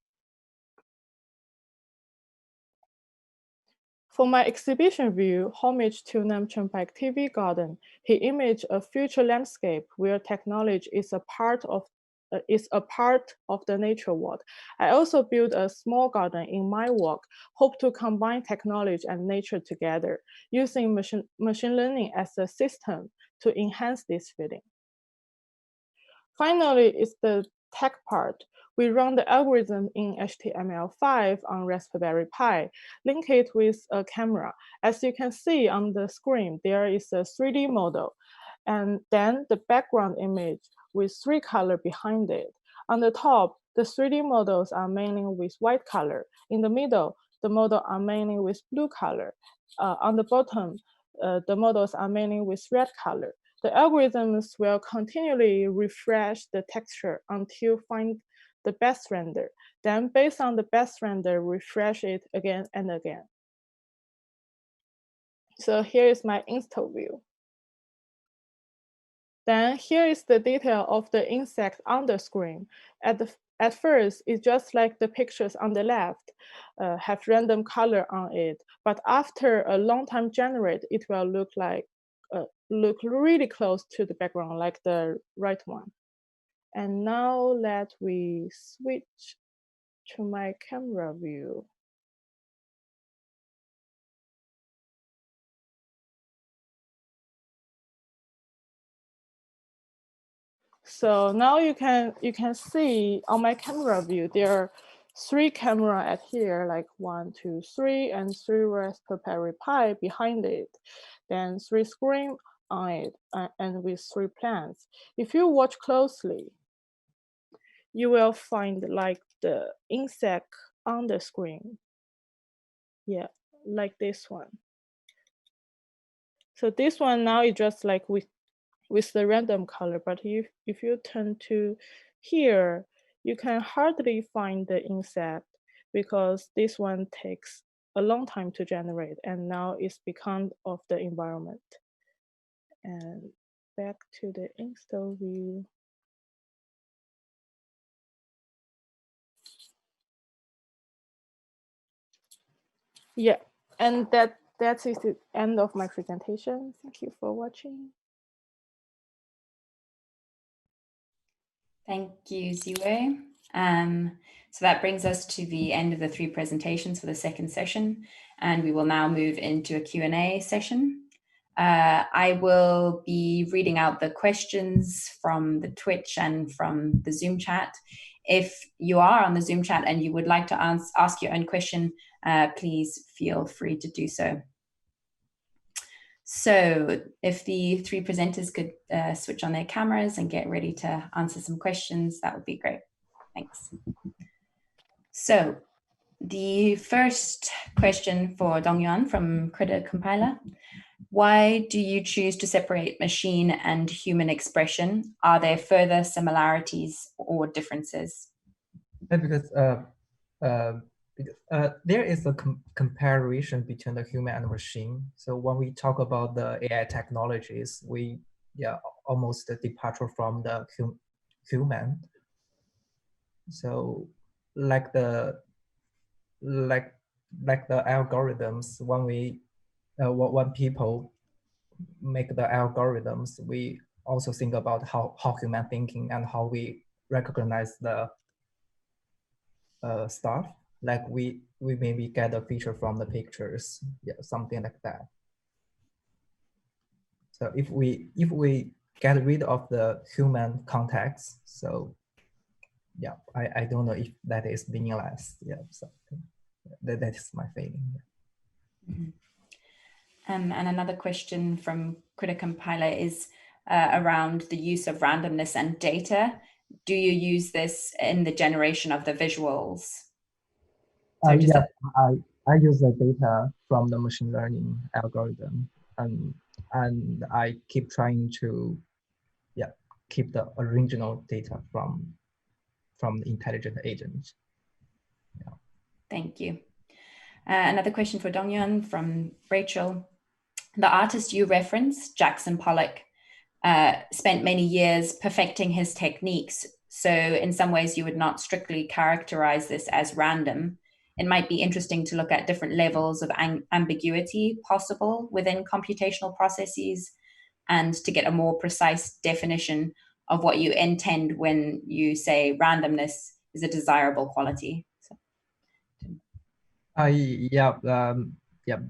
For my exhibition view, Homage to Nam Chunpak TV Garden, he imaged a future landscape where technology is a part of the nature world. I also built a small garden in my work, hope to combine technology and nature together, using machine learning as a system to enhance this feeling. Finally, it's the tech part. We run the algorithm in HTML5 on Raspberry Pi, link it with a camera. As you can see on the screen, there is a 3D model, and then the background image with 3 colors behind it. On the top, the 3D models are mainly with white color. In the middle, the models are mainly with blue color. On the bottom, the models are mainly with red color. The algorithms will continually refresh the texture until find the best render. Then based on the best render, refresh it again and again. So here is my install view. Then here is the detail of the insect on the screen. At first, it's just like the pictures on the left have random color on it. But after a long time generate, it will look really close to the background, like the right one. And now let we switch to my camera view. So now you can see on my camera view, there are 3 cameras at here, like 1, 2, 3, and 3 Raspberry Pi behind it. Then 3 screens on it, and with 3 plants. If you watch closely, you will find like the insect on the screen. Yeah, like this one. So this one now is just like with the random color, but if you turn to here, you can hardly find the insect because this one takes a long time to generate, and now it's because of the environment. And back to the install view. Yeah, and that is the end of my presentation. Thank you for watching. Thank you, Ziwei. So that brings us to the end of the 3 presentations for the second session, and we will now move into a Q&A session. I will be reading out the questions from the Twitch and from the Zoom chat. If you are on the Zoom chat and you would like to ask your own question, please feel free to do so. So if the 3 presenters could switch on their cameras and get ready to answer some questions, that would be great. Thanks. So the first question for Dongyang from Krita Compiler. Why do you choose to separate machine and human expression? Are there further similarities or differences? Because there is a comparison between the human and the machine. So when we talk about the AI technologies, we almost a departure from the human. So like the algorithms, when people make the algorithms, we also think about how human thinking and how we recognize the stuff. Like we maybe get a feature from the pictures, something like that. So if we get rid of the human context, so I don't know if that is meaningless. So that is my feeling. Mm-hmm. And another question from Krita Compiler is around the use of randomness and data. Do you use this in the generation of the visuals? So I use the data from the machine learning algorithm, and I keep trying to keep the original data from the intelligent agent. Thank you. Another question for Dongyang from Rachel. The artist you referenced, Jackson Pollock, spent many years perfecting his techniques. So in some ways you would not strictly characterize this as random. It might be interesting to look at different levels of ambiguity possible within computational processes and to get a more precise definition of what you intend when you say randomness is a desirable quality. So.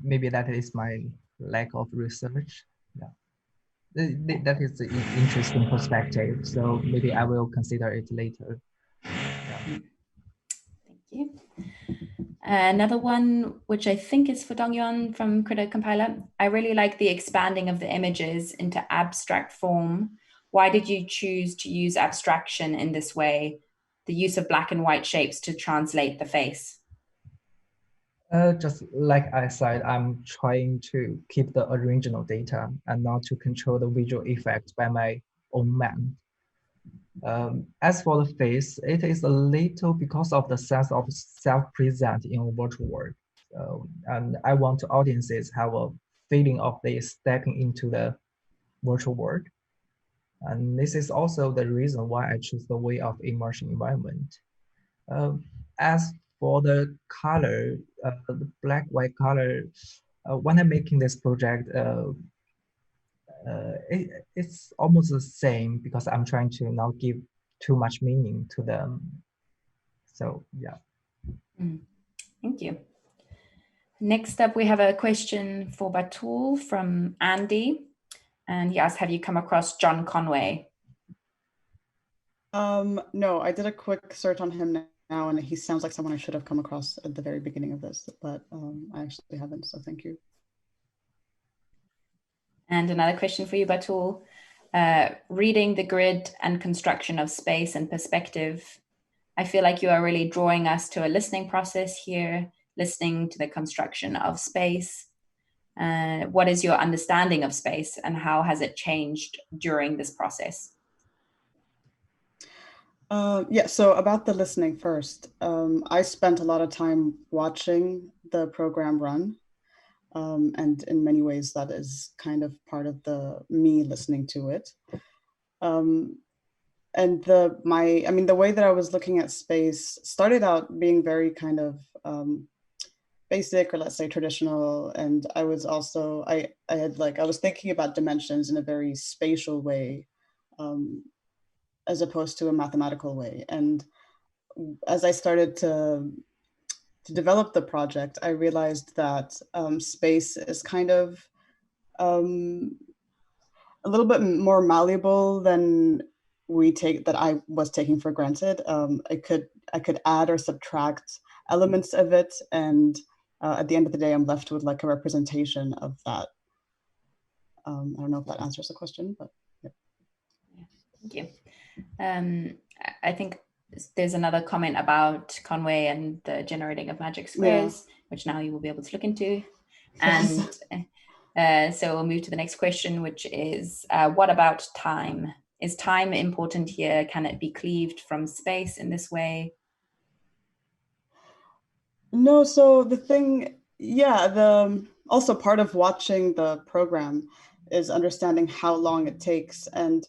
Maybe that is my lack of research. That is an interesting perspective. So maybe I will consider it later. Yeah. Thank you. Another one, which I think is for Dongyang from Critter Compiler. I really like the expanding of the images into abstract form. Why did you choose to use abstraction in this way? The use of black and white shapes to translate the face. Just like I said, I'm trying to keep the original data and not to control the visual effect by my own mind. As for the face, it is a little because of the sense of self-present in a virtual world. And I want audiences have a feeling of they stepping into the virtual world. And this is also the reason why I choose the way of immersion environment. As for the color, the black-white color, when I'm making this project, it's almost the same because I'm trying to not give too much meaning to them. So yeah. Thank you. Next up, we have a question for Batul from Andy. And he asked, have you come across John Conway? No, I did a quick search on him now, and he sounds like someone I should have come across at the very beginning of this, but I actually haven't, so thank you. And another question for you, Batul. Reading the grid and construction of space and perspective, I feel like you are really drawing us to a listening process here, listening to the construction of space. What is your understanding of space and how has it changed during this process? Yeah, so about the listening first, I spent a lot of time watching the program run. And in many ways, that is kind of part of me listening to it. And the way that I was looking at space started out being very kind of basic, or let's say traditional. And I was also, I was thinking about dimensions in a very spatial way, as opposed to a mathematical way. And as I started to develop the project, I realized that space is kind of a little bit more malleable than I was taking for granted. I could add or subtract elements of it, and at the end of the day, I'm left with like a representation of that. I don't know if that answers the question, but yeah. Thank you. I think there's another comment about Conway and the generating of magic squares, which now you will be able to look into. And so we'll move to the next question, which is, what about time? Is time important here? Can it be cleaved from space in this way? No, so the thing, also part of watching the program is understanding how long it takes. And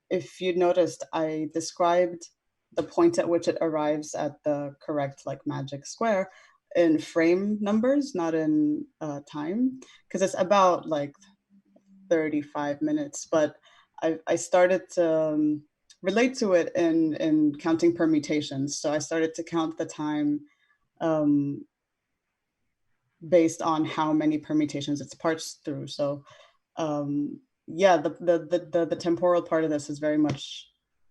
if you noticed, I described the point at which it arrives at the correct like magic square in frame numbers, not in time, because it's about like 35 minutes. But I started to relate to it in counting permutations. So I started to count the time based on how many permutations it's parsed through. So yeah, the temporal part of this is very much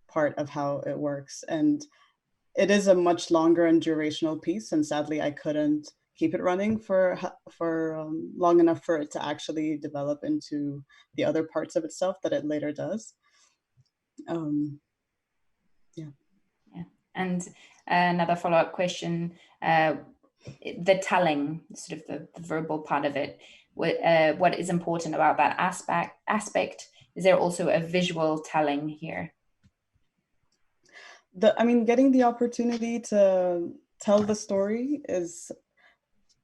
part of how it works. And it is a much longer and durational piece. And sadly, I couldn't keep it running for long enough for it to actually develop into the other parts of itself that it later does. Yeah. And another follow-up question, the telling, sort of the verbal part of it, what is important about that aspect? Is there also a visual telling here? Getting the opportunity to tell the story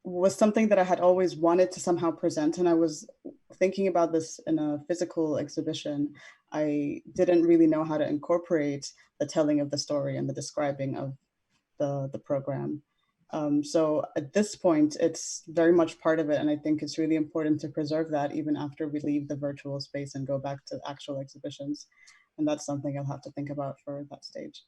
was something that I had always wanted to somehow present. And I was thinking about this in a physical exhibition. I didn't really know how to incorporate the telling of the story and the describing of the program. So at this point, it's very much part of it. And I think it's really important to preserve that even after we leave the virtual space and go back to actual exhibitions. And that's something I'll have to think about for that stage.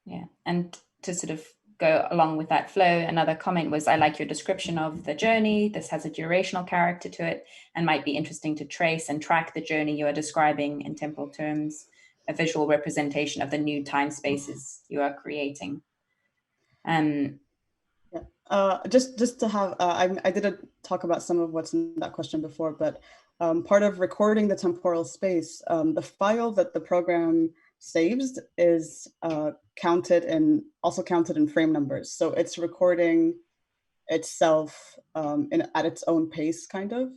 Yeah, and to sort of go along with that flow, another comment was, I like your description of the journey. This has a durational character to it and might be interesting to trace and track the journey you are describing in temporal terms, a visual representation of the new time spaces you are creating. Just to have, I didn't talk about some of what's in that question before, but part of recording the temporal space, the file that the program saves is also counted in frame numbers. So it's recording itself at its own pace, kind of,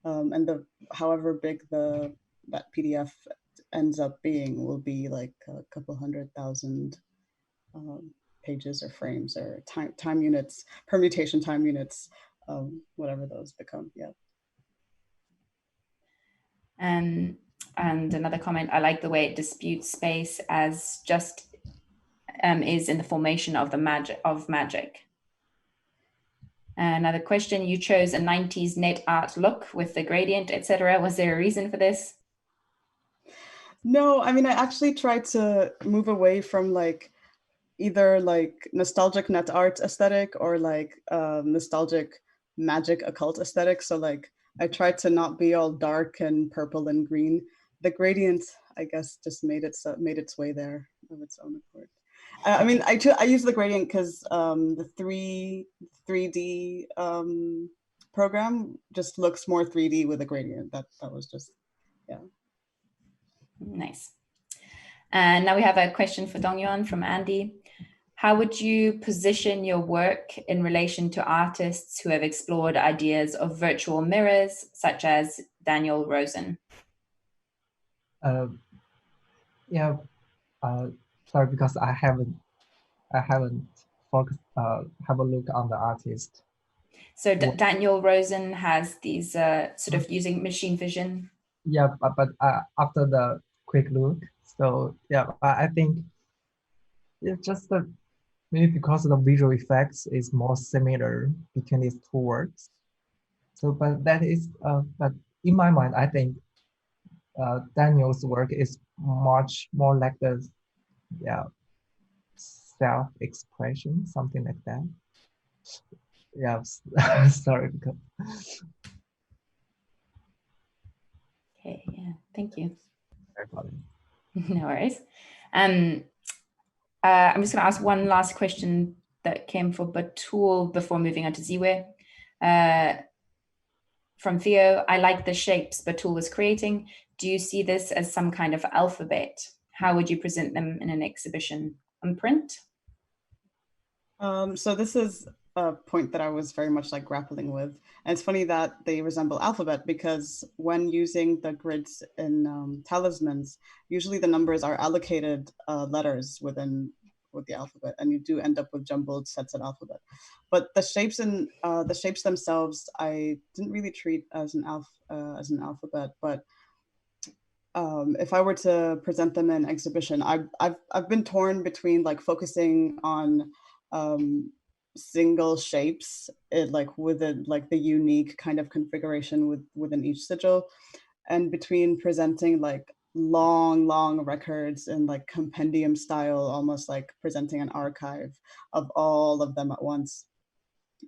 and however big that PDF ends up being will be like a couple 100,000 pages or frames or time units, permutation time units, whatever those become. Yeah. And another comment, I like the way it disputes space as just is in the formation of the magic. Another question, you chose a 90s net art look with the gradient, etc. Was there a reason for this? No, I mean, I actually tried to move away from like either like nostalgic net art aesthetic or like nostalgic magic occult aesthetic. So like I tried to not be all dark and purple and green. The gradient, I guess, just made its way there of its own accord. I mean, I use the gradient because the 3D program just looks more 3D with a gradient. That was just, yeah. Nice. And now we have a question for Dongyang from Andy. How would you position your work in relation to artists who have explored ideas of virtual mirrors, such as Daniel Rossen? Sorry, because I haven't focused, have a look on the artist. So Daniel Rossen has these sort of using machine vision. Yeah, but after the quick look, so yeah, I think it's just maybe because the visual effects is more similar between these two works. So, but that is, but in my mind, I think Daniel's work is much more like the, yeah, self-expression, something like that. Yeah, sorry. Okay, yeah, thank you. Sorry. No worries. I'm just going to ask one last question that came for Batul before moving on to Ziwe. From Theo, I like the shapes Batul was creating. Do you see this as some kind of alphabet? How would you present them in an exhibition? On print? So this is a point that I was very much like grappling with. And it's funny that they resemble alphabet because when using the grids in talismans, usually the numbers are allocated letters with the alphabet, and you do end up with jumbled sets of alphabet. But the shapes themselves, I didn't really treat as an alphabet. But if I were to present them in exhibition, I've been torn between like focusing on single shapes, like within like the unique kind of configuration within each sigil, and between presenting like long records in like compendium style, almost like presenting an archive of all of them at once.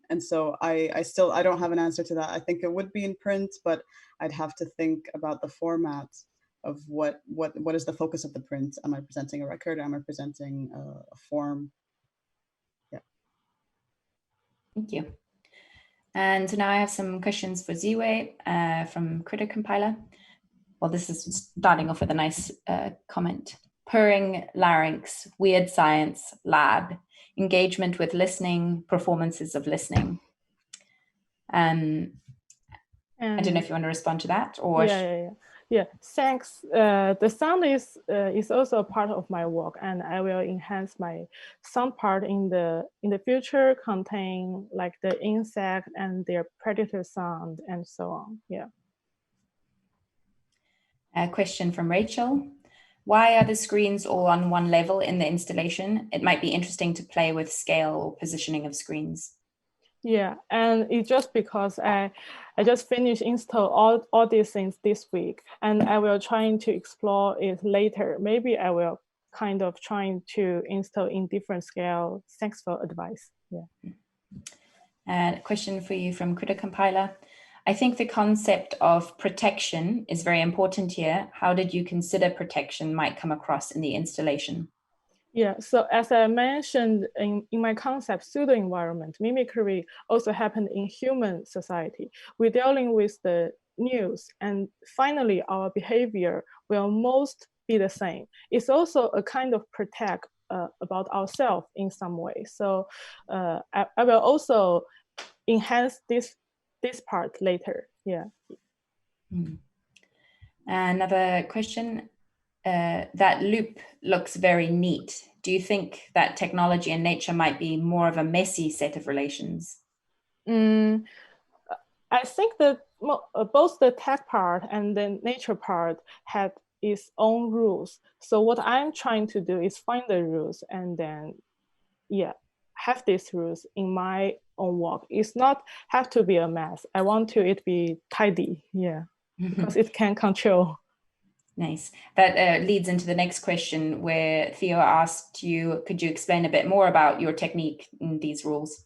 And so I don't have an answer to that. I think it would be in print, but I'd have to think about the format of what is the focus of the print. Am I presenting a record? Am I presenting a form? Yeah. Thank you. And so now I have some questions for Ziwe from Critter Compiler. Well, this is starting off with a nice comment. Purring, larynx, weird science, lab, engagement with listening, performances of listening. I don't know if you want to respond to that or... Yeah, thanks. The sound is also a part of my work, and I will enhance my sound part in the future, contain like the insect and their predator sound and so on. Yeah. A question from Rachel. Why are the screens all on one level in the installation? It might be interesting to play with scale or positioning of screens. Yeah, and it's just because I just finished install all these things this week, and I will try to explore it later. Maybe I will kind of trying to install in different scale. Thanks for advice. Yeah. A question for you from Critter Compiler. I think the concept of protection is very important here. How did you consider protection might come across in the installation? Yeah, so as I mentioned in my concept, pseudo-environment, mimicry also happened in human society. We're dealing with the news, and finally our behavior will most be the same. It's also a kind of protect about ourselves in some way. So I will also enhance this part later. Yeah. Another question. That loop looks very neat. Do you think that technology and nature might be more of a messy set of relations? I think that both the tech part and the nature part had its own rules. So what I'm trying to do is find the rules and then, yeah, have these rules in my own work. It's not have to be a mess. I want it be tidy, yeah, because it can control. Nice. That leads into the next question where Theo asked you, could you explain a bit more about your technique in these rules?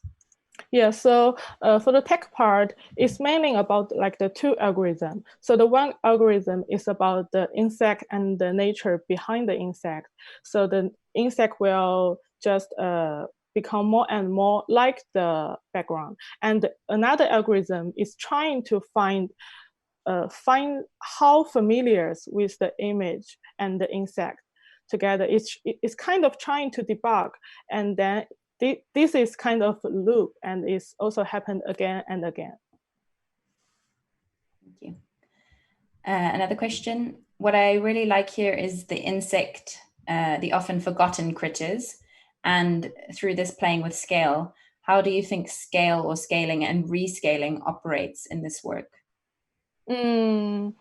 Yeah, so for the tech part, it's mainly about like the two algorithms. So the one algorithm is about the insect and the nature behind the insect. So the insect will just become more and more like the background. And another algorithm is trying to find how familiar with the image and the insect together. It's kind of trying to debug, and then this is kind of a loop, and it's also happened again and again. Thank you. Another question. What I really like here is the insect, the often forgotten critters, and through this playing with scale, how do you think scale or scaling and rescaling operates in this work? So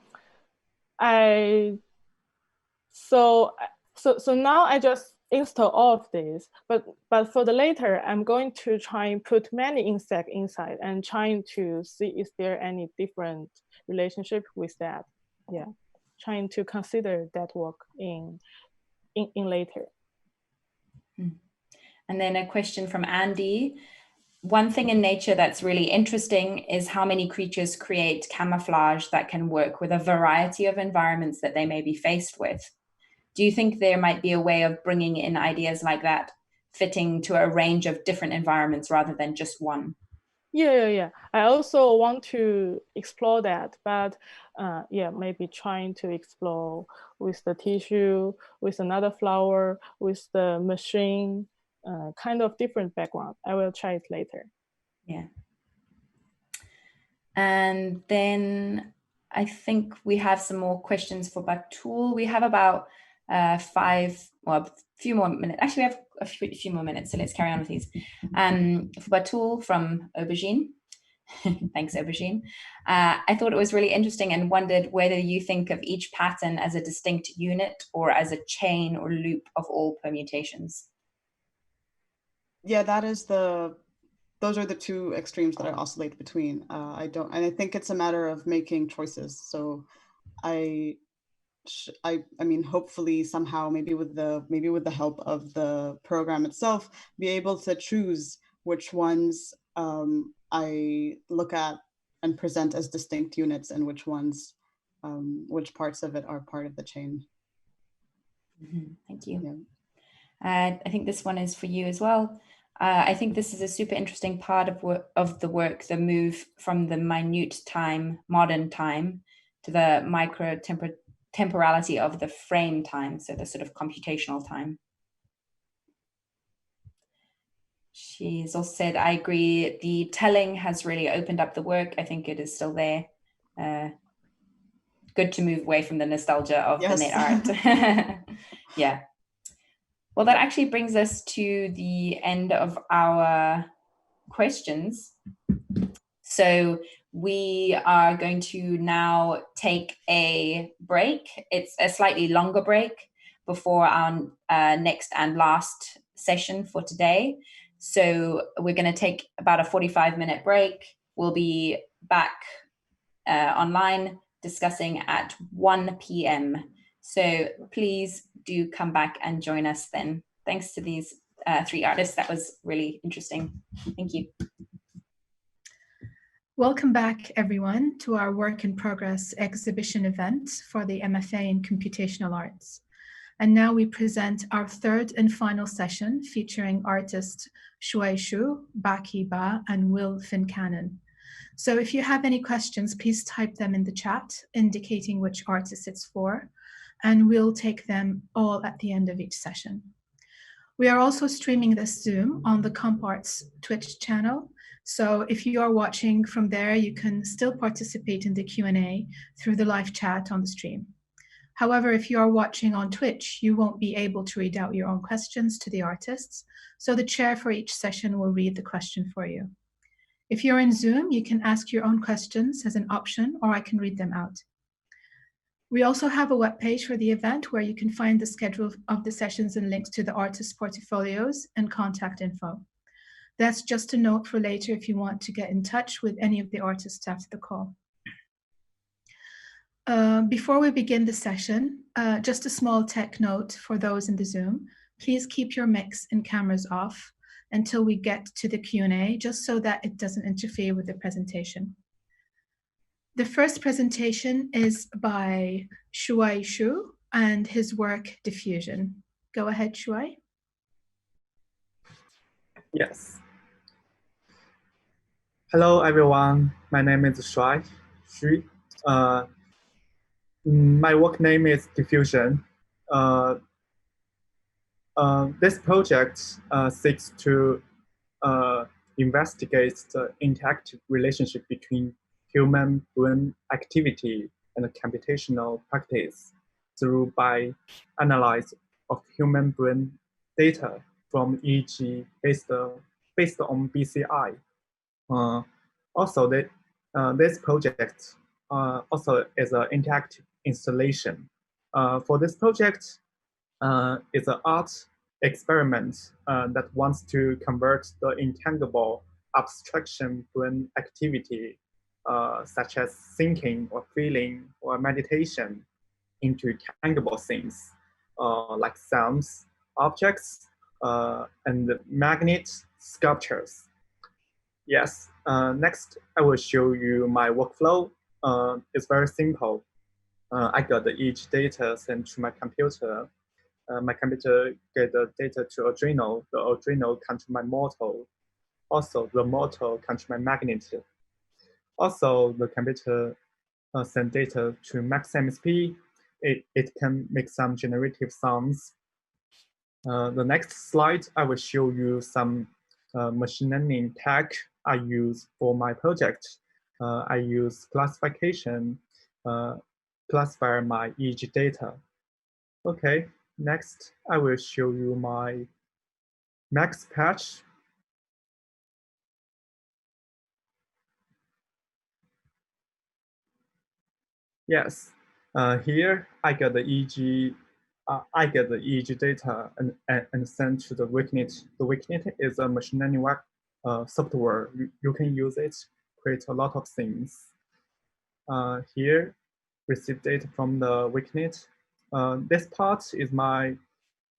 now I just install all of these, but for the later, I'm going to try and put many insects inside and trying to see is there any different relationship with that. Yeah, trying to consider that work in later. And then a question from Andy. One thing in nature that's really interesting is how many creatures create camouflage that can work with a variety of environments that they may be faced with. Do you think there might be a way of bringing in ideas like that, fitting to a range of different environments rather than just one? Yeah. I also want to explore that, but yeah, maybe trying to explore with the tissue, with another flower, with the machine, kind of different background. I will try it later. Yeah. And then I think we have some more questions for Batul. We have about a few more minutes. Actually, we have a few more minutes, so let's carry on with these. For Batul from Aubergine. Thanks, Aubergine. I thought it was really interesting and wondered whether you think of each pattern as a distinct unit or as a chain or loop of all permutations. Yeah, those are the two extremes that I oscillate between. I think it's a matter of making choices. So I mean, hopefully somehow, maybe with the help of the program itself, be able to choose which ones I look at and present as distinct units, and which parts of it are part of the chain. Thank you. Yeah. I think this one is for you as well. I think this is a super interesting part of the work, the move from the minute time, modern time, to the micro temporality of the frame time, so the sort of computational time. She's also said, I agree, the telling has really opened up the work. I think it is still there. Good to move away from the nostalgia of the net art. Yeah. Well, that actually brings us to the end of our questions. So we are going to now take a break. It's a slightly longer break before our next and last session for today. So we're going to take about a 45-minute break. We'll be back online discussing at 1 p.m. So please do come back and join us then. Thanks to these 3 artists. That was really interesting. Thank you. Welcome back, everyone, to our Work in Progress exhibition event for the MFA in Computational Arts. And now we present our 3rd and final session featuring artists Shuai Xu, Baki Ba, and Will Fincannon. So if you have any questions, please type them in the chat, indicating which artist it's for, and we'll take them all at the end of each session. We are also streaming this Zoom on the CompArts Twitch channel. So if you are watching from there, you can still participate in the Q&A through the live chat on the stream. However, if you are watching on Twitch, you won't be able to read out your own questions to the artists. So the chair for each session will read the question for you. If you're in Zoom, you can ask your own questions as an option, or I can read them out. We also have a webpage for the event where you can find the schedule of the sessions and links to the artists' portfolios and contact info. That's just a note for later if you want to get in touch with any of the artists after the call. Before we begin the session, just a small tech note for those in the Zoom. Please keep your mics and cameras off until we get to the Q&A, just so that it doesn't interfere with the presentation. The first presentation is by Shuai Xu and his work Diffusion. Go ahead, Shuai. Yes. Hello, everyone. My name is Shuai Xu. My work name is Diffusion. This project seeks to investigate the interactive relationship between human brain activity and computational practice through by analysis of human brain data from EEG based on BCI. Also, this project also is an interactive installation. For this project, it's an art experiment that wants to convert the intangible abstraction brain activity, such as thinking or feeling or meditation, into tangible things like sounds, objects, and magnet sculptures. Yes, next I will show you my workflow. It's very simple. I got each data sent to my computer. My computer get the data to Arduino. The Arduino comes to my model. Also, the model comes to my magnet. Also, the computer send data to MaxMSP. It can make some generative sounds. The next slide, I will show you some machine learning tech I use for my project. I use classification, classify my EEG data. Okay, next I will show you my max patch. Yes, here I get the EEG. I get the EEG data and send to the WikNet. The WikNet is a machine learning web software. You can use it, create a lot of things. Here, receive data from the WikNet. This part is my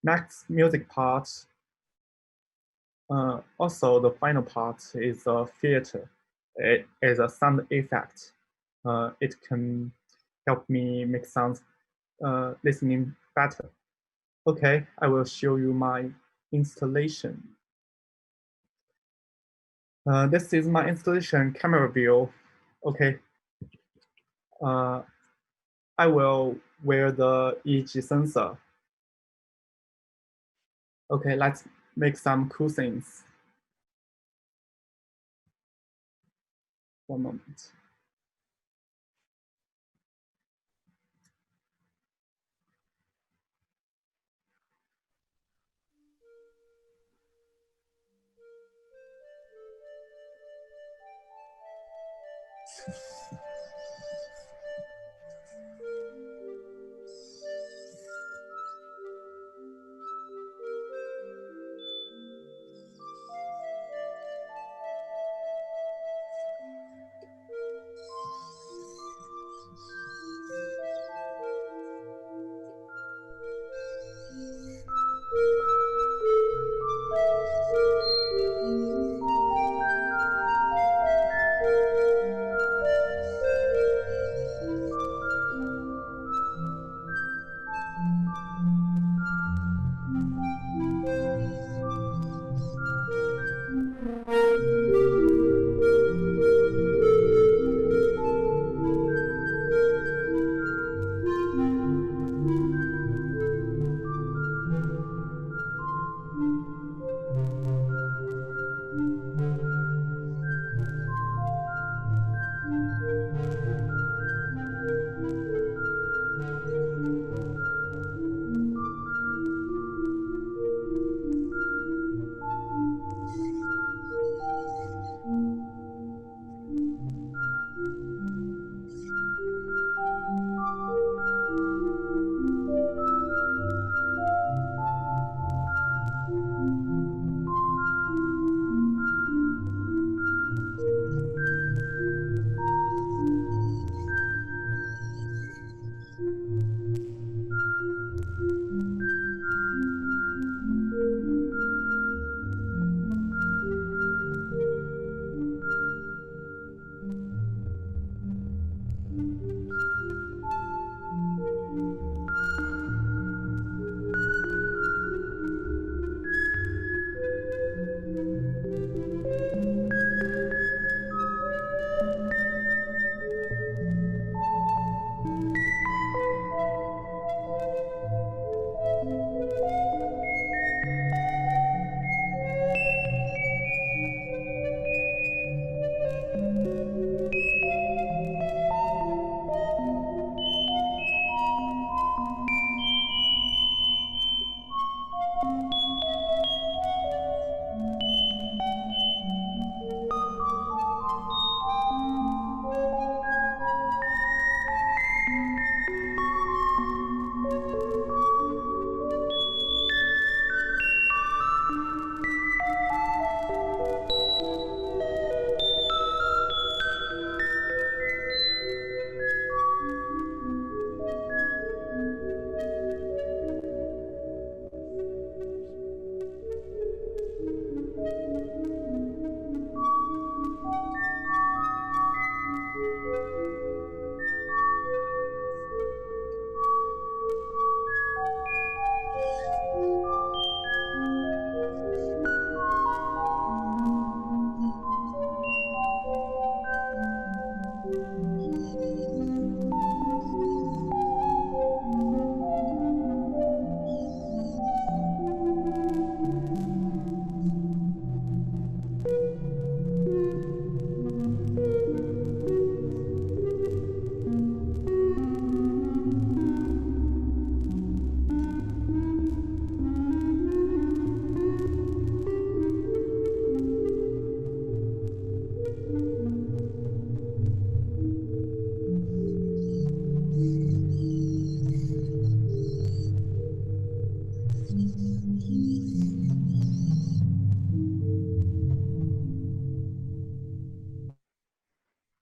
max music part. Also, the final part is a filter. It is a sound effect. It can help me make sounds listening better. Okay, I will show you my installation. This is my installation camera view. Okay. I will wear the EEG sensor. Okay, let's make some cool things. One moment.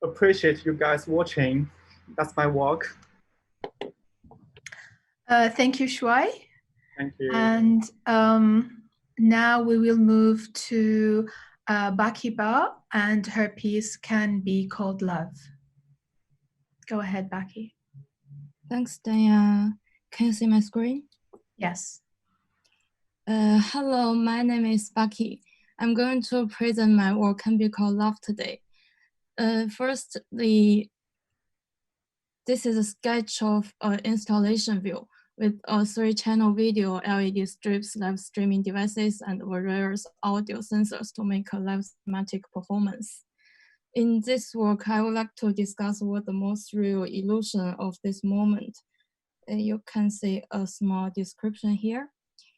appreciate you guys watching. That's my work. Thank you, Shuai. Thank you. And now we will move to Baki Ba, and her piece Can Be Called Love. Go ahead, Baki. Thanks, Danya. Can you see my screen? Yes. Hello, my name is Baki. I'm going to present my work Can Be Called Love today. Firstly, this is a sketch of an installation view with a 3-channel video, LED strips, live streaming devices, and various audio sensors to make a live cinematic performance. In this work, I would like to discuss what the most real illusion of this moment. You can see a small description here.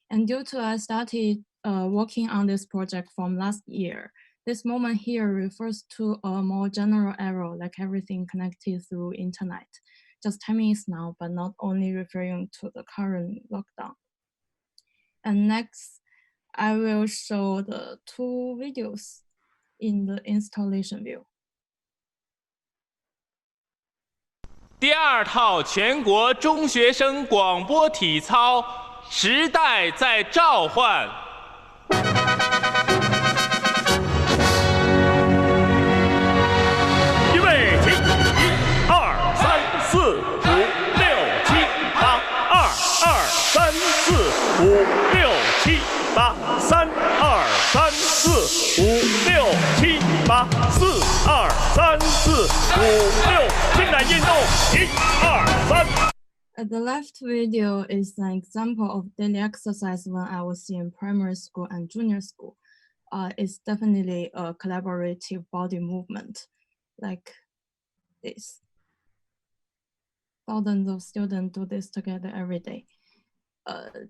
And due to I started working on this project from last year, this moment here refers to a more general error, like everything connected through internet. Just 10 minutes now, but not only referring to the current lockdown. And next, I will show the 2 videos in the installation view. 第2套全国中学生广播体操，时代在召唤。预备起！1、2、3、4、5、6、7、8。2、2、3、4、5、6、7、8。3、2、3、4、5、6、7、8。4、2、3、4、5、6。进来运动！1、2、3。 The left video is an example of daily exercise when I was in primary school and junior school. It's definitely a collaborative body movement, like this. Thousands of students do this together every day.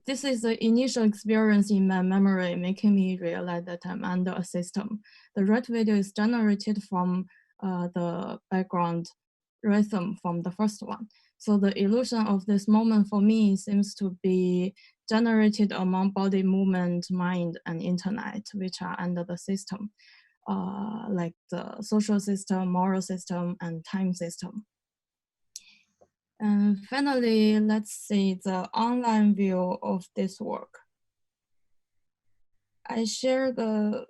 This is the initial experience in my memory, making me realize that I'm under a system. The right video is generated from the background rhythm from the first one. So the illusion of this moment for me seems to be generated among body movement, mind, and internet, which are under the system, like the social system, moral system, and time system. And finally, let's see the online view of this work. I share the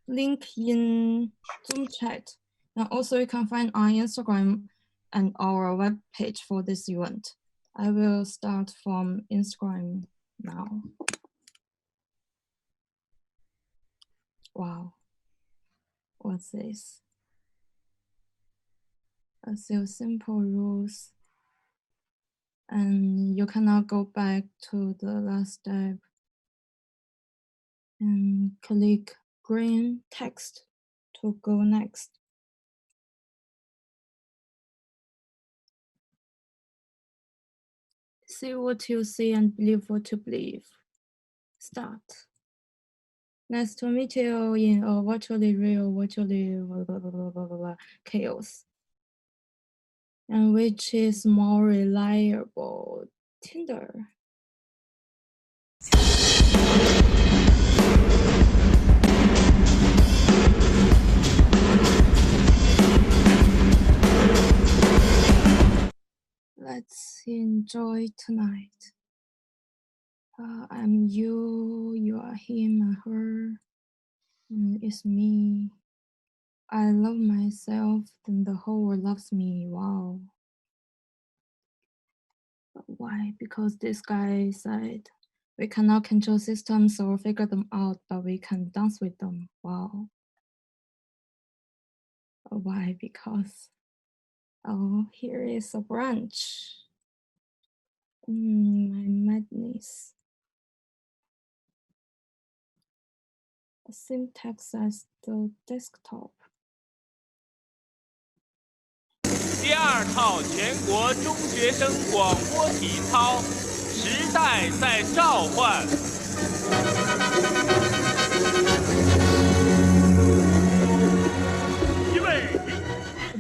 link in Zoom chat, and also you can find on Instagram and our web page for this event. I will start from Instagram now. Wow, what's this? A few simple rules. And you can now go back to the last step and click green text to go next. See what you see and believe what you believe. Start. Nice to meet you in a virtually real, virtually blah, blah, blah, blah, blah, chaos. And which is more reliable? Tinder. Let's enjoy tonight. I'm you, you are him and her, and it's me. I love myself, then the whole world loves me. Wow. But why? Because this guy said we cannot control systems or figure them out, but we can dance with them. Wow. Why? Because, oh, here is a branch. My madness. Same text as the desktop. 第2套全国中学生广播体操，时代在召唤。预备。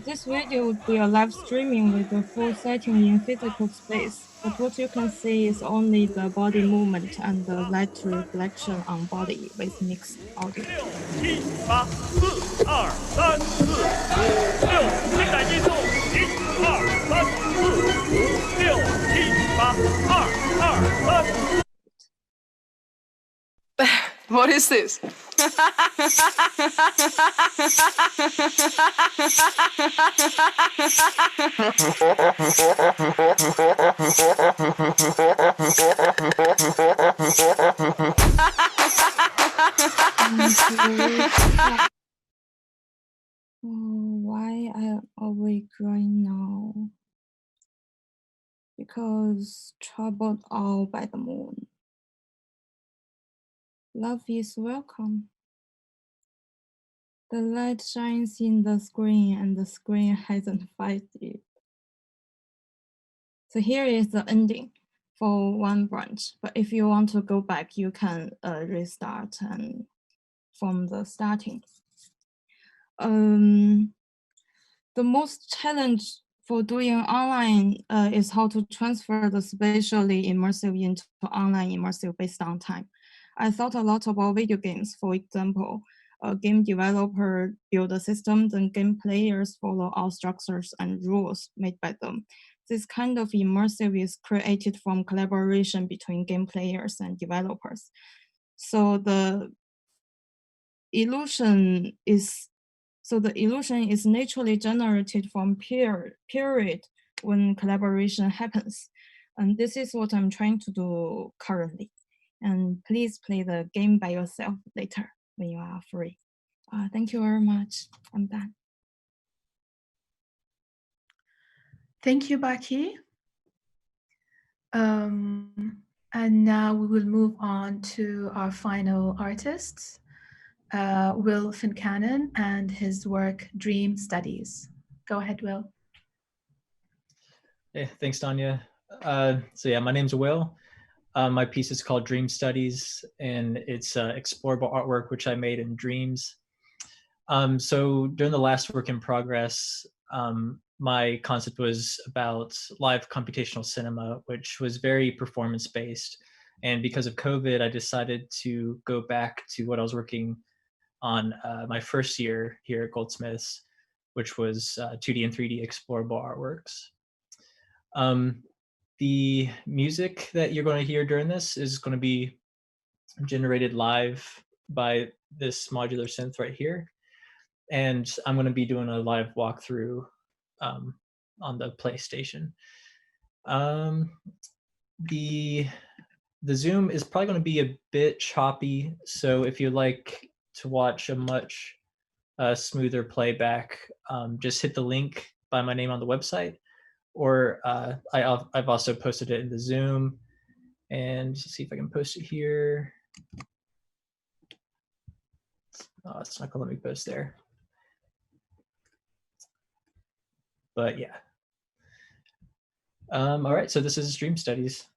This video would be a live streaming with the full setting in physical space, but what you can see is only the body movement and the light reflection on body with mixed audio. 6、7、8、4、2、3、4。五六，现在计数，一二三四五六七八，二三。What is this? Why I am awake right now? Because troubled all by the moon. Love is welcome. The light shines in the screen and the screen hasn't faded. So here is the ending for one branch. But if you want to go back, you can restart and from the starting. The most challenge for doing online is how to transfer the spatially immersive into online immersive based on time. I thought a lot about video games. For example, a game developer build a system, then game players follow all structures and rules made by them. This kind of immersive is created from collaboration between game players and developers. So the illusion is naturally generated from period when collaboration happens. And this is what I'm trying to do currently. And please play the game by yourself later when you are free. Thank you very much. I'm done. Thank you, Baki. And now we will move on to our final artists, Will Fincannon and his work, Dream Studies. Go ahead, Will. Hey, thanks, Danya. So yeah, my name's Will. My piece is called Dream Studies, and it's explorable artwork which I made in dreams. So during the last work in progress, my concept was about live computational cinema, which was very performance-based. And because of COVID, I decided to go back to what I was working on my first year here at Goldsmiths, which was 2D and 3D explorable artworks. The music that you're going to hear during this is going to be generated live by this modular synth right here. And I'm going to be doing a live walkthrough on the PlayStation. The Zoom is probably going to be a bit choppy. So if you like to watch a much smoother playback, just hit the link by my name on the website. Or I've also posted it in the Zoom, and see if I can post it here. Oh, it's not gonna let me post there. But yeah. All right, so this is Dream Studies.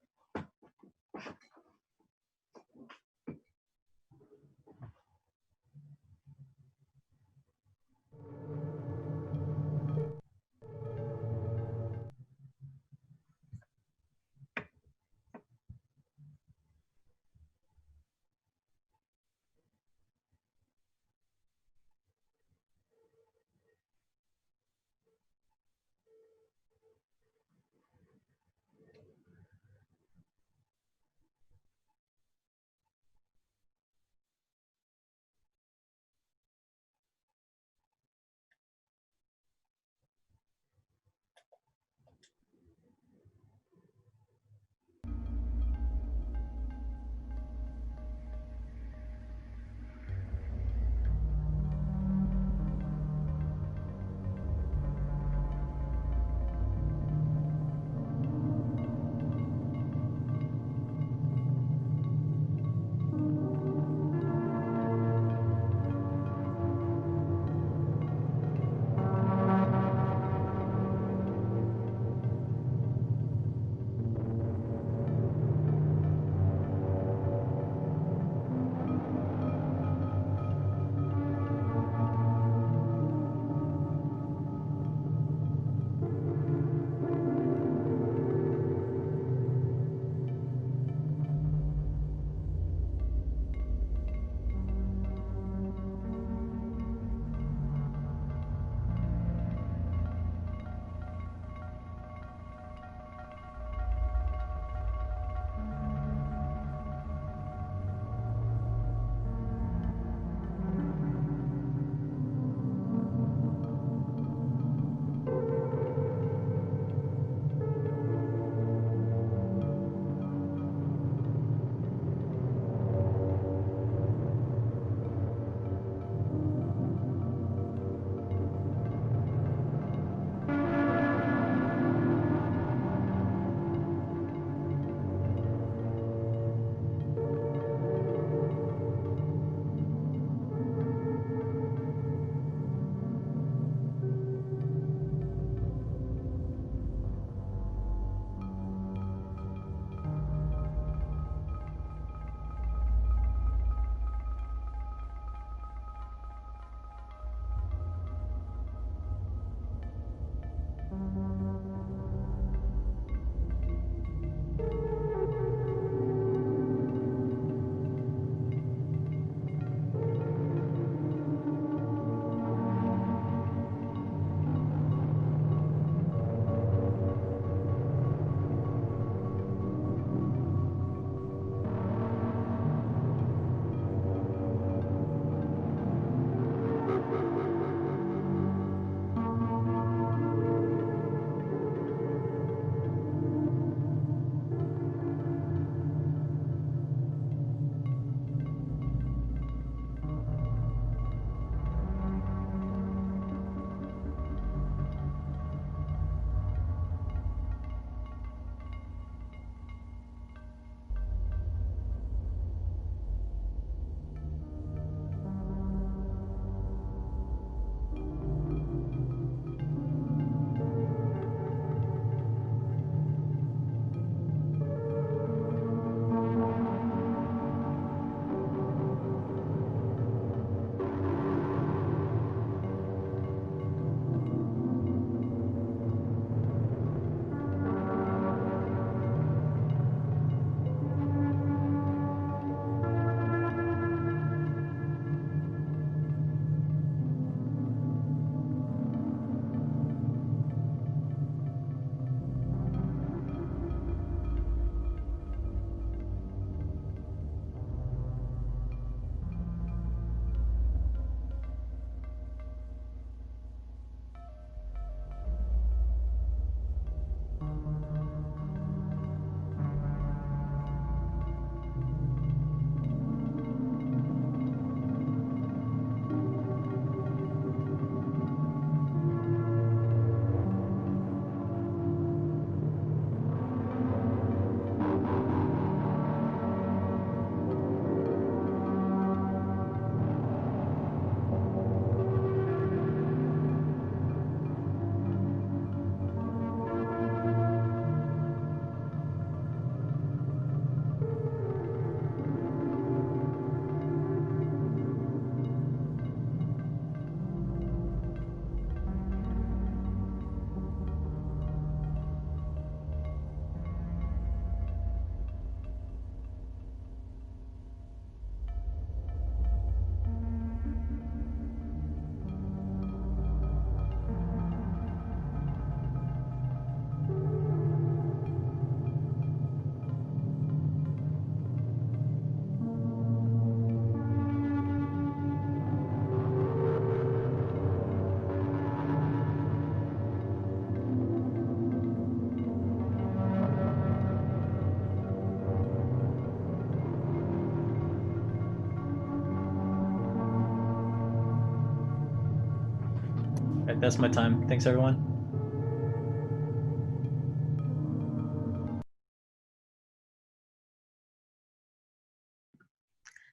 right, that's my time. Thanks, everyone.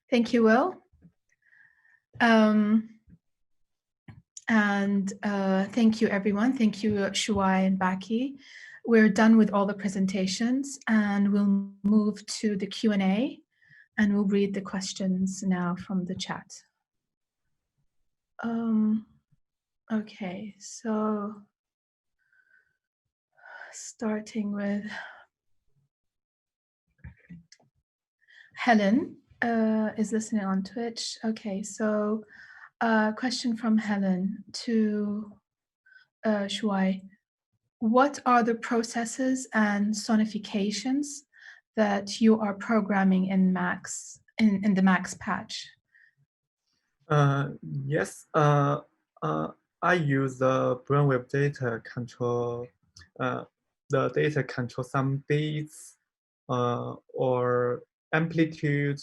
Thank you, Will. Thank you, everyone. Thank you, Shuai and Baki. We're done with all the presentations, and we'll move to the Q&A, and we'll read the questions now from the chat. Okay, so starting with Helen is listening on Twitch. Okay, so question from Helen to Shuai. What are the processes and sonifications that you are programming in Max in the Max patch? Yes, I use the brainwave data control. The data control some beats or amplitude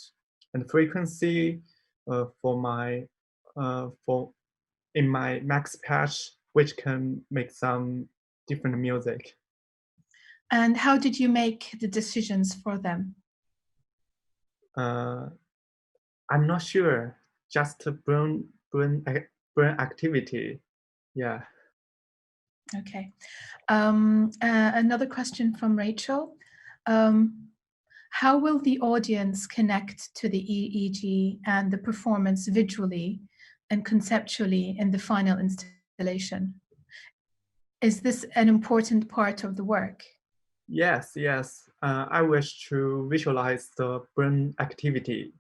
and frequency for my in my Max patch, which can make some different music. And how did you make the decisions for them? I'm not sure. Just brain activity. Yeah. Okay. Another question from Rachel. How will the audience connect to the EEG and the performance visually and conceptually in the final installation? Is this an important part of the work? Yes, yes. I wish to visualize the brain activity,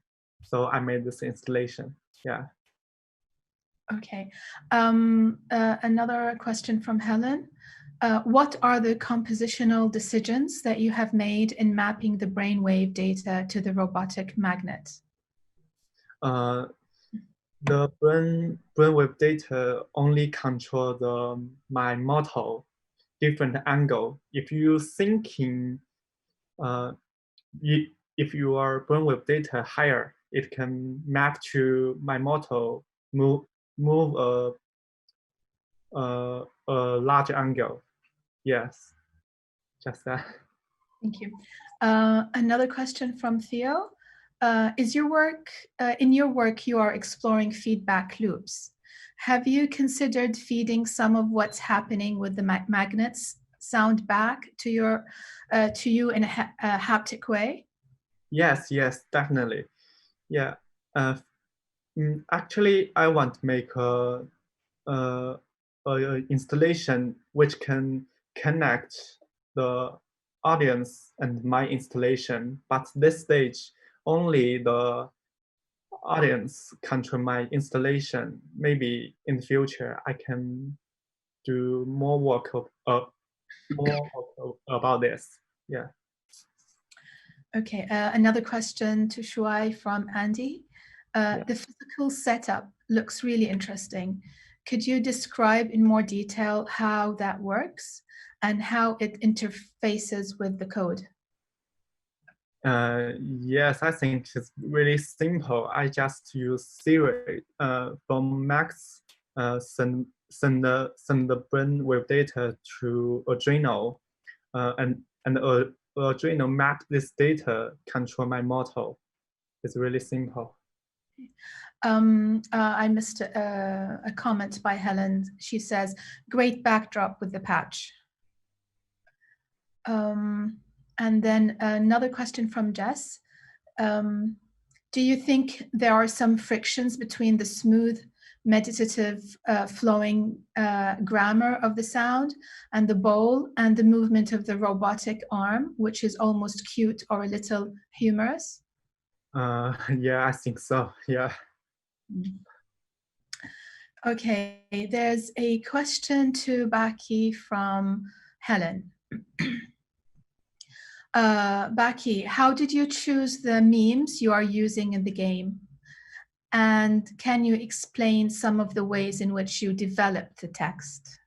so I made this installation. Yeah. Okay. Another question from Helen. What are the compositional decisions that you have made in mapping the brainwave data to the robotic magnet? The brainwave data only control my model different angle. If you thinking, if your brainwave data higher, it can map to my model move a large angle. Yes, just that. Thank you. Another question from Theo. Is your work, in your work, you are exploring feedback loops. Have you considered feeding some of what's happening with the magnets sound back to you in a haptic way? Yes, yes, definitely. Yeah. Actually, I want to make a installation which can connect the audience and my installation, but this stage only the audience control my installation. Maybe in the future I can do more work about this. Yeah. Okay, another question to Shuai from Andy. The physical setup looks really interesting. Could you describe in more detail how that works and how it interfaces with the code? Yes, I think it's really simple. I just use Siri from Max, send the brainwave data to Arduino, and Arduino map this data, control my model. It's really simple. I missed a comment by Helen. She says, great backdrop with the patch. And then another question from Jess. Do you think there are some frictions between the smooth, meditative, flowing grammar of the sound and the bowl and the movement of the robotic arm, which is almost cute or a little humorous? Yeah, I think so, yeah. Okay, there's a question to Baki from Helen. Baki, how did you choose the memes you are using in the game? And can you explain some of the ways in which you developed the text?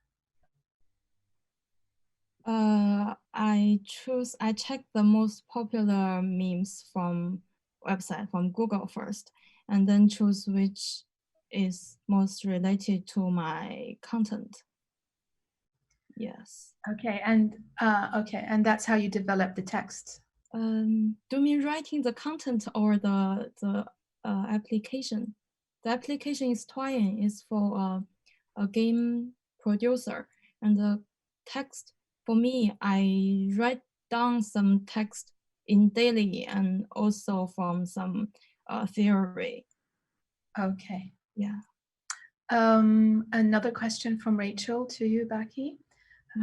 I checked the most popular memes from website, from Google first, and then choose which is most related to my content. Yes. Okay, and that's how you develop the text. Do you mean writing the content or the application? The application is Twine, is for a game producer, and the text for me, I write down some text in daily and also from some theory. Okay. Yeah. Another question from Rachel to you, Becky.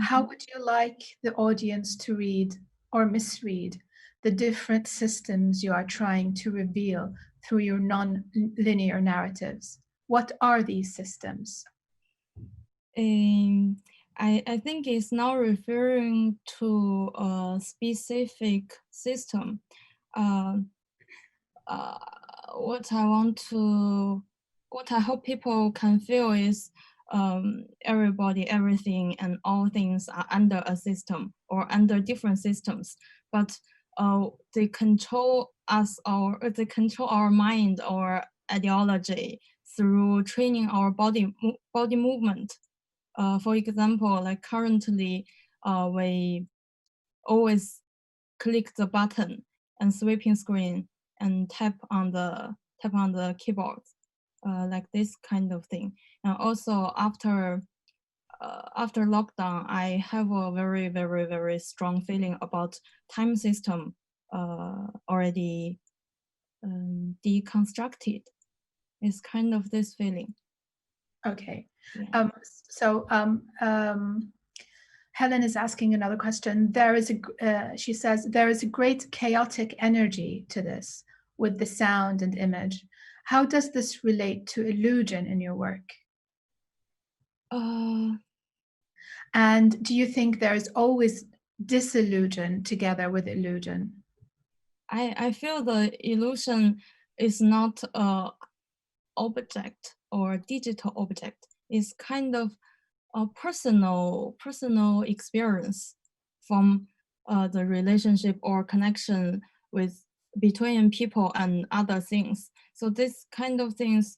How would you like the audience to read or misread the different systems you are trying to reveal through your non-linear narratives? What are these systems? I think it's now referring to a specific system. What I hope people can feel is everybody, everything, and all things are under a system or under different systems, but they control us, or they control our mind or ideology through training our body movement. For example, like currently, we always click the button and sweeping screen and tap on the keyboard, like this kind of thing. And also after lockdown, I have a very, very, very strong feeling about time system already deconstructed. It's kind of this feeling. Okay. Yeah. Helen is asking another question. She says, there is a great chaotic energy to this with the sound and image. How does this relate to illusion in your work? And do you think there is always disillusion together with illusion? I feel the illusion is not an object or digital object. It's kind of a personal experience from the relationship or connection between people and other things. So this kind of things,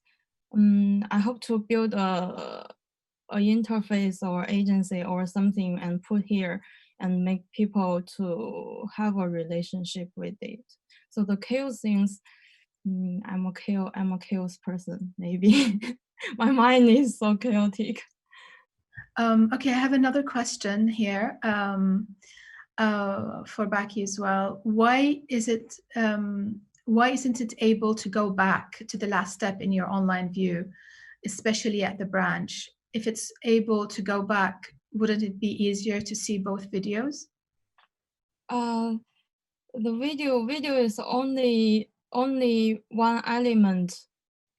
I hope to build a interface or agency or something and put here and make people to have a relationship with it. So the chaos things, I'm a chaos person, maybe. My mind is so chaotic. Okay, I have another question here for Becky as well. Why isn't it able to go back to the last step in your online view, especially at the branch? If it's able to go back, wouldn't it be easier to see both videos? The video is only one element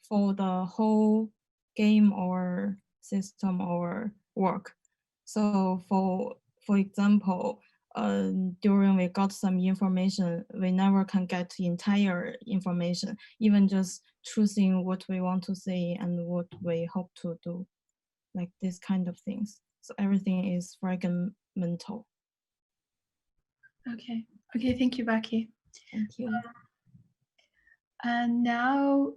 for the whole game or system or work. So for example, during we got some information, we never can get entire information, even just choosing what we want to see and what we hope to do, like this kind of things. So everything is fragmental. Okay, thank you, Becky. Thank you. And now,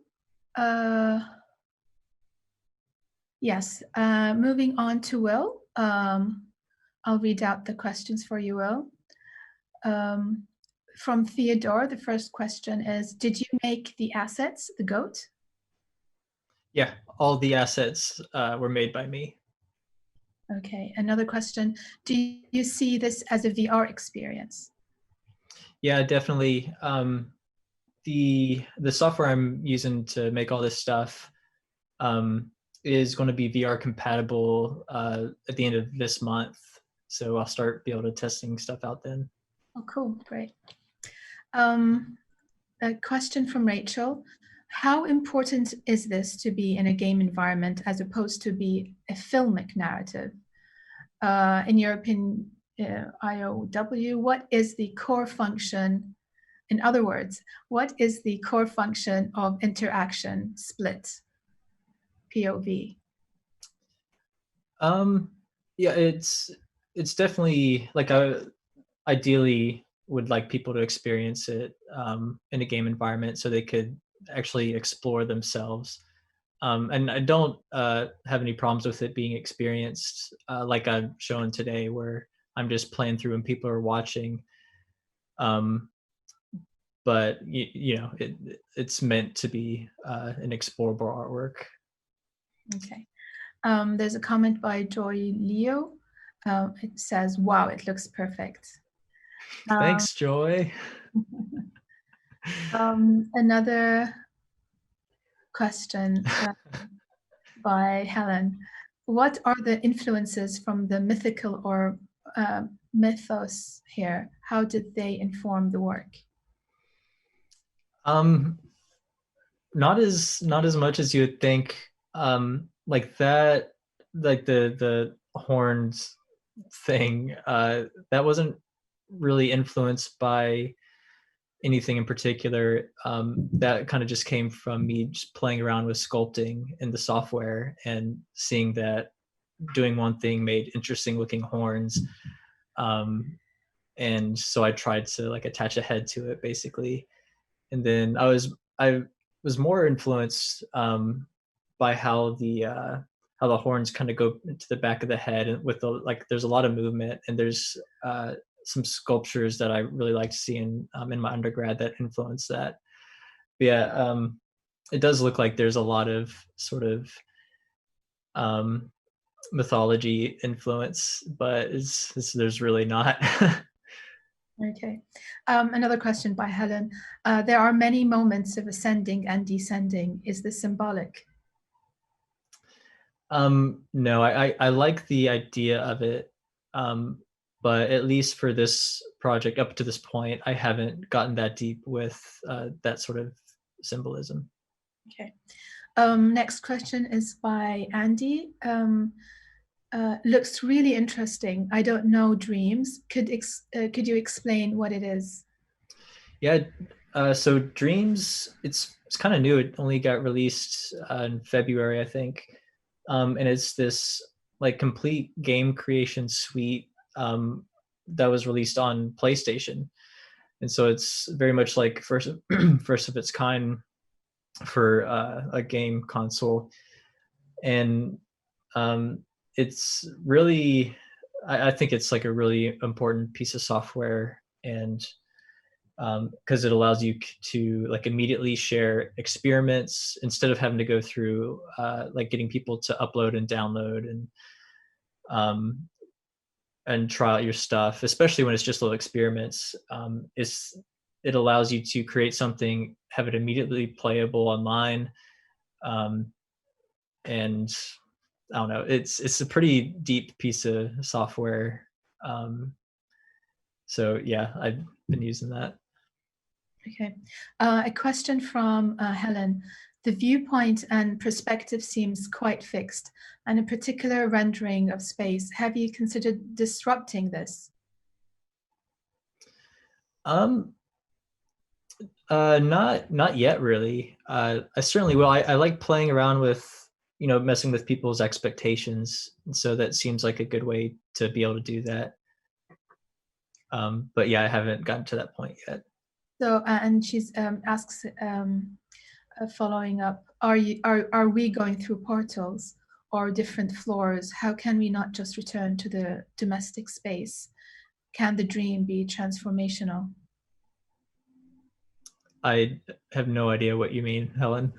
yes, moving on to Will. I'll read out the questions for you, Will. From Theodore, the first question is, did you make the assets, the goat? Yeah, all the assets were made by me. Okay, another question. Do you see this as a VR experience? Yeah, definitely. The software I'm using to make all this stuff is going to be VR compatible at the end of this month. So I'll start be able to testing stuff out then. Oh, cool, great. A question from Rachel. How important is this to be in a game environment as opposed to be a filmic narrative? In your opinion, IOW, what is the core function? In other words, what is the core function of interaction split POV? Yeah, it's definitely like ideally would like people to experience it in a game environment so they could actually explore themselves. And I don't have any problems with it being experienced like I've shown today, where I'm just playing through and people are watching. But you know, it's meant to be an explorable artwork. Okay. There's a comment by Joy Leo. It says, "Wow, it looks perfect." Thanks, Joy. Another question by Helen. What are the influences from the mythical or mythos here? How did they inform the work? Not as much as you would think. Like that, like the horns thing, that wasn't really influenced by anything in particular. That kind of just came from me just playing around with sculpting in the software and seeing that doing one thing made interesting looking horns. And so I tried to like attach a head to it basically. And then I was more influenced by how the horns kind of go into the back of the head, and with the like there's a lot of movement, and there's some sculptures that I really liked seeing in my undergrad that influenced that. But yeah, it does look like there's a lot of sort of mythology influence, but there's really not. Okay. Another question by Helen. There are many moments of ascending and descending. Is this symbolic? No, I like the idea of it, but at least for this project up to this point, I haven't gotten that deep with that sort of symbolism. Okay. Next question is by Andy. Looks really interesting. I don't know dreams. Could you explain what it is? Yeah, so Dreams, it's kind of new. It only got released in February, I think. And it's this like complete game creation suite that was released on PlayStation. And so it's very much like first of its kind for a game console. And it's really, I think it's like a really important piece of software, and because it allows you to like immediately share experiments instead of having to go through like getting people to upload and download and try out your stuff, especially when it's just little experiments. It allows you to create something, have it immediately playable online, and I don't know, it's a pretty deep piece of software. So yeah, I've been using that. Okay. A question from Helen. The viewpoint and perspective seems quite fixed, and a particular rendering of space. Have you considered disrupting this? Not yet, really. I certainly will. I like playing around with, you know, messing with people's expectations, and so that seems like a good way to be able to do that. But yeah, I haven't gotten to that point yet. So, and she's asks, following up, are we going through portals or different floors? How can we not just return to the domestic space? Can the dream be transformational? I have no idea what you mean, Helen.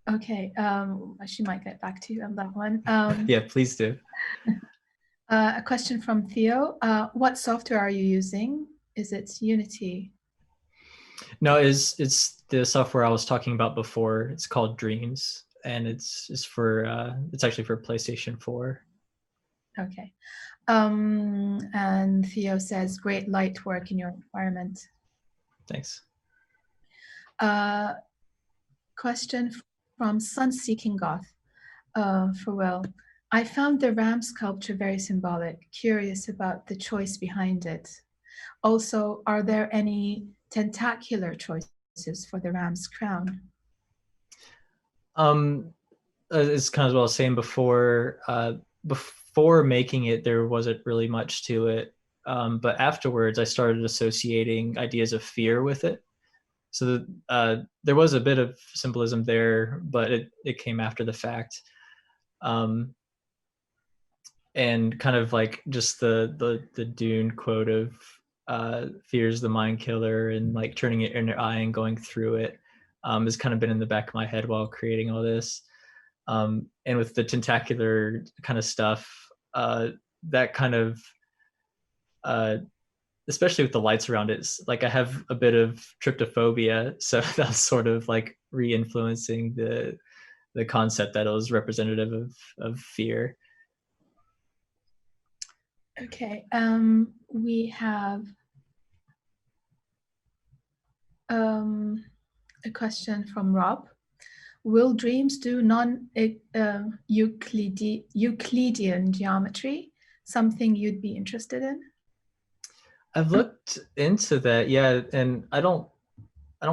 Okay, she might get back to you on that one. Yeah, please do. A question from Theo. What software are you using? Is it Unity? No, it's the software I was talking about before. It's called Dreams, and it's actually for PlayStation 4. Okay. And Theo says, great light work in your environment. Thanks. Question from Sun-Seeking Goth for Will. I found the ram sculpture very symbolic. Curious about the choice behind it. Also, are there any tentacular choices for the ram's crown? It's kind of what I was saying before. Before making it, there wasn't really much to it. but afterwards I started associating ideas of fear with it. So there was a bit of symbolism there, but it came after the fact. And kind of like just the Dune quote of fear's the mind killer, and like turning it in your eye and going through it has kind of been in the back of my head while creating all this. And with the tentacular kind of stuff, that kind of, especially with the lights around it, like I have a bit of tryptophobia, so that's sort of like re-influencing the concept that it was representative of fear. Okay, we have a question from Rob. Will dreams do non-Euclidean geometry? Something you'd be interested in? I've looked into that, yeah, and I don't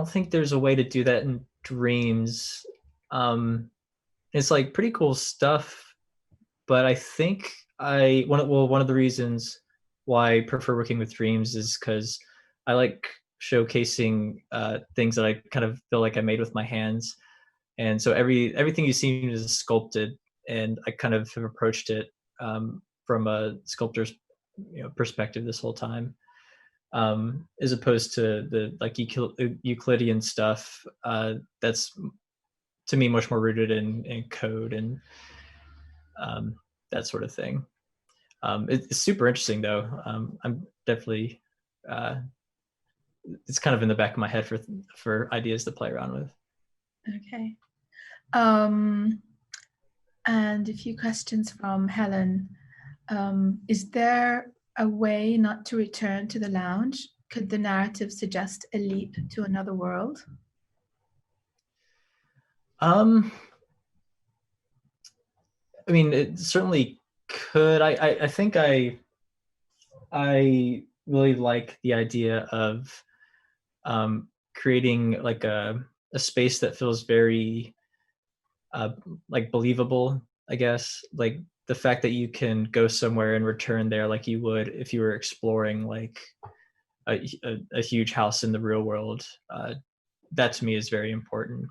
think there's a way to do that in dreams. It's like pretty cool stuff, but I think one of the reasons why I prefer working with dreams is because I like showcasing things that I kind of feel like I made with my hands, and so everything you see is sculpted, and I kind of have approached it from a sculptor's perspective this whole time, as opposed to the like Euclidean stuff that's to me much more rooted in code and that sort of thing. It's super interesting though. I'm definitely it's kind of in the back of my head for ideas to play around with. Okay. And a few questions from Helen. Is there a way not to return to the lounge? Could the narrative suggest a leap to another world? I mean, it certainly could. I think I really like the idea of creating like a space that feels very like believable, I guess. Like the fact that you can go somewhere and return there like you would if you were exploring like a huge house in the real world. That to me is very important.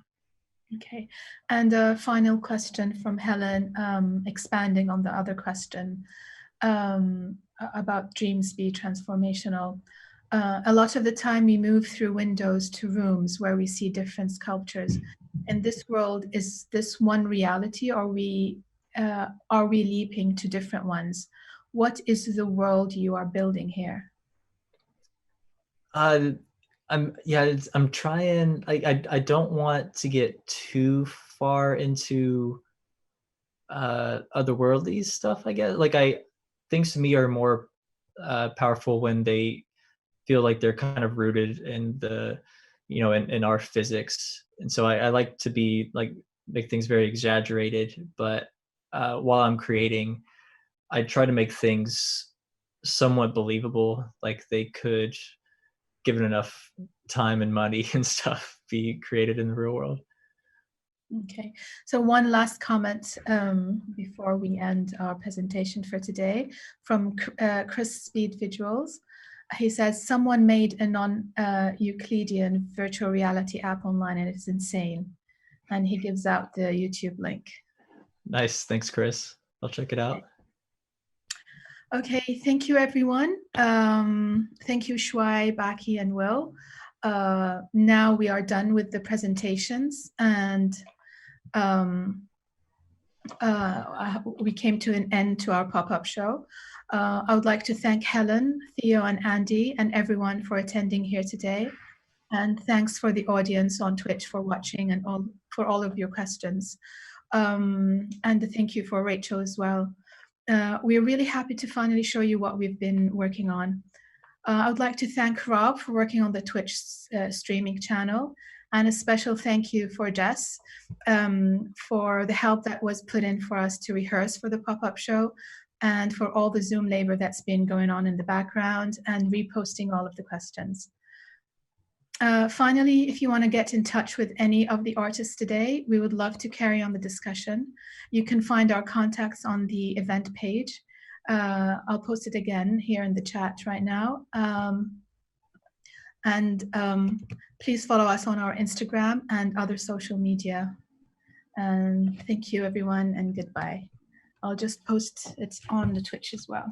Okay, and a final question from Helen, expanding on the other question about dreams be transformational. A lot of the time we move through windows to rooms where we see different sculptures. In this world, is this one reality, or are we leaping to different ones? What is the world you are building here? I'm trying. I don't want to get too far into otherworldly stuff, I guess. Like things to me are more powerful when they feel like they're kind of rooted in the in our physics, and so I like to be like make things very exaggerated, but while I'm creating, I try to make things somewhat believable, like they could, given enough time and money and stuff, be created in the real world. Okay, so one last comment before we end our presentation for today from Chris Speed Visuals. He says, someone made a non-Euclidean virtual reality app online and it's insane. And he gives out the YouTube link. Nice, thanks, Chris. I'll check it out. Okay, thank you, everyone. Thank you, Shuai, Baki, and Will. Now we are done with the presentations, and we came to an end to our pop-up show. I would like to thank Helen, Theo, and Andy, and everyone for attending here today. And thanks for the audience on Twitch for watching and for all of your questions. And thank you for Rachel as well. We're really happy to finally show you what we've been working on. I would like to thank Rob for working on the Twitch streaming channel, and a special thank you for Jess for the help that was put in for us to rehearse for the pop-up show, and for all the Zoom labor that's been going on in the background and reposting all of the questions. Finally, if you want to get in touch with any of the artists today, we would love to carry on the discussion. You can find our contacts on the event page. I'll post it again here in the chat right now. Please follow us on our Instagram and other social media. And thank you, everyone, and goodbye. I'll just post it on the Twitch as well.